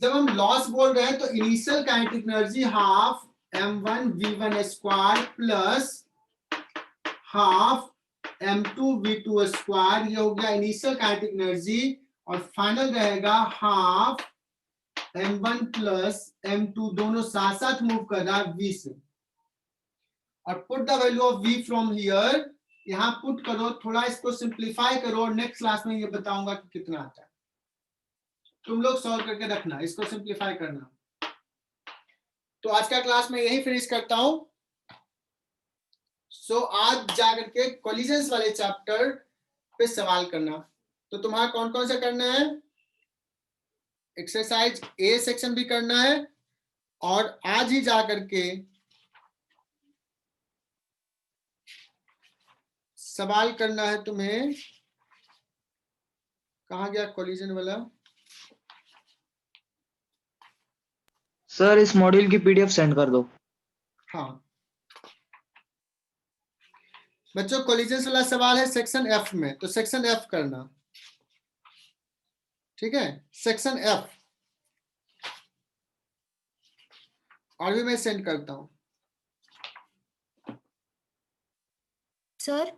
जब हम लॉस बोल रहे हैं तो initial kinetic energy half m1 v1 square plus half m2 v2 square, ये हो गया इनिशियल काइनेटिक एनर्जी। और फाइनल रहेगा हाफ m1 प्लस m2, दोनों साथ साथ मूव कर रहा है v से। और put the value of v from here, यहां पुट करो, थोड़ा इसको सिंप्लीफाई करो, नेक्स्ट क्लास में ये बताऊंगा कि कितना आता है। तुम लोग सॉल्व करके रखना, इसको सिंप्लीफाई करना। तो आज का क्लास में यही फिनिश करता हूं। सो आज जाकर के कोलिजन्स वाले चैप्टर पे सवाल करना। तो तुम्हारा कौन कौन सा करना है? एक्सरसाइज ए सेक्शन भी करना है, और आज ही जाकर के सवाल करना है तुम्हें। कहाँ गया कोलिजन वाला? सर इस मॉड्यूल की पीडीएफ सेंड कर दो। हाँ बच्चों, कोलिजन्स वाला सवाल है सेक्शन एफ में, तो सेक्शन एफ करना, ठीक है? सेक्शन एफ, और भी मैं सेंड करता हूं। सर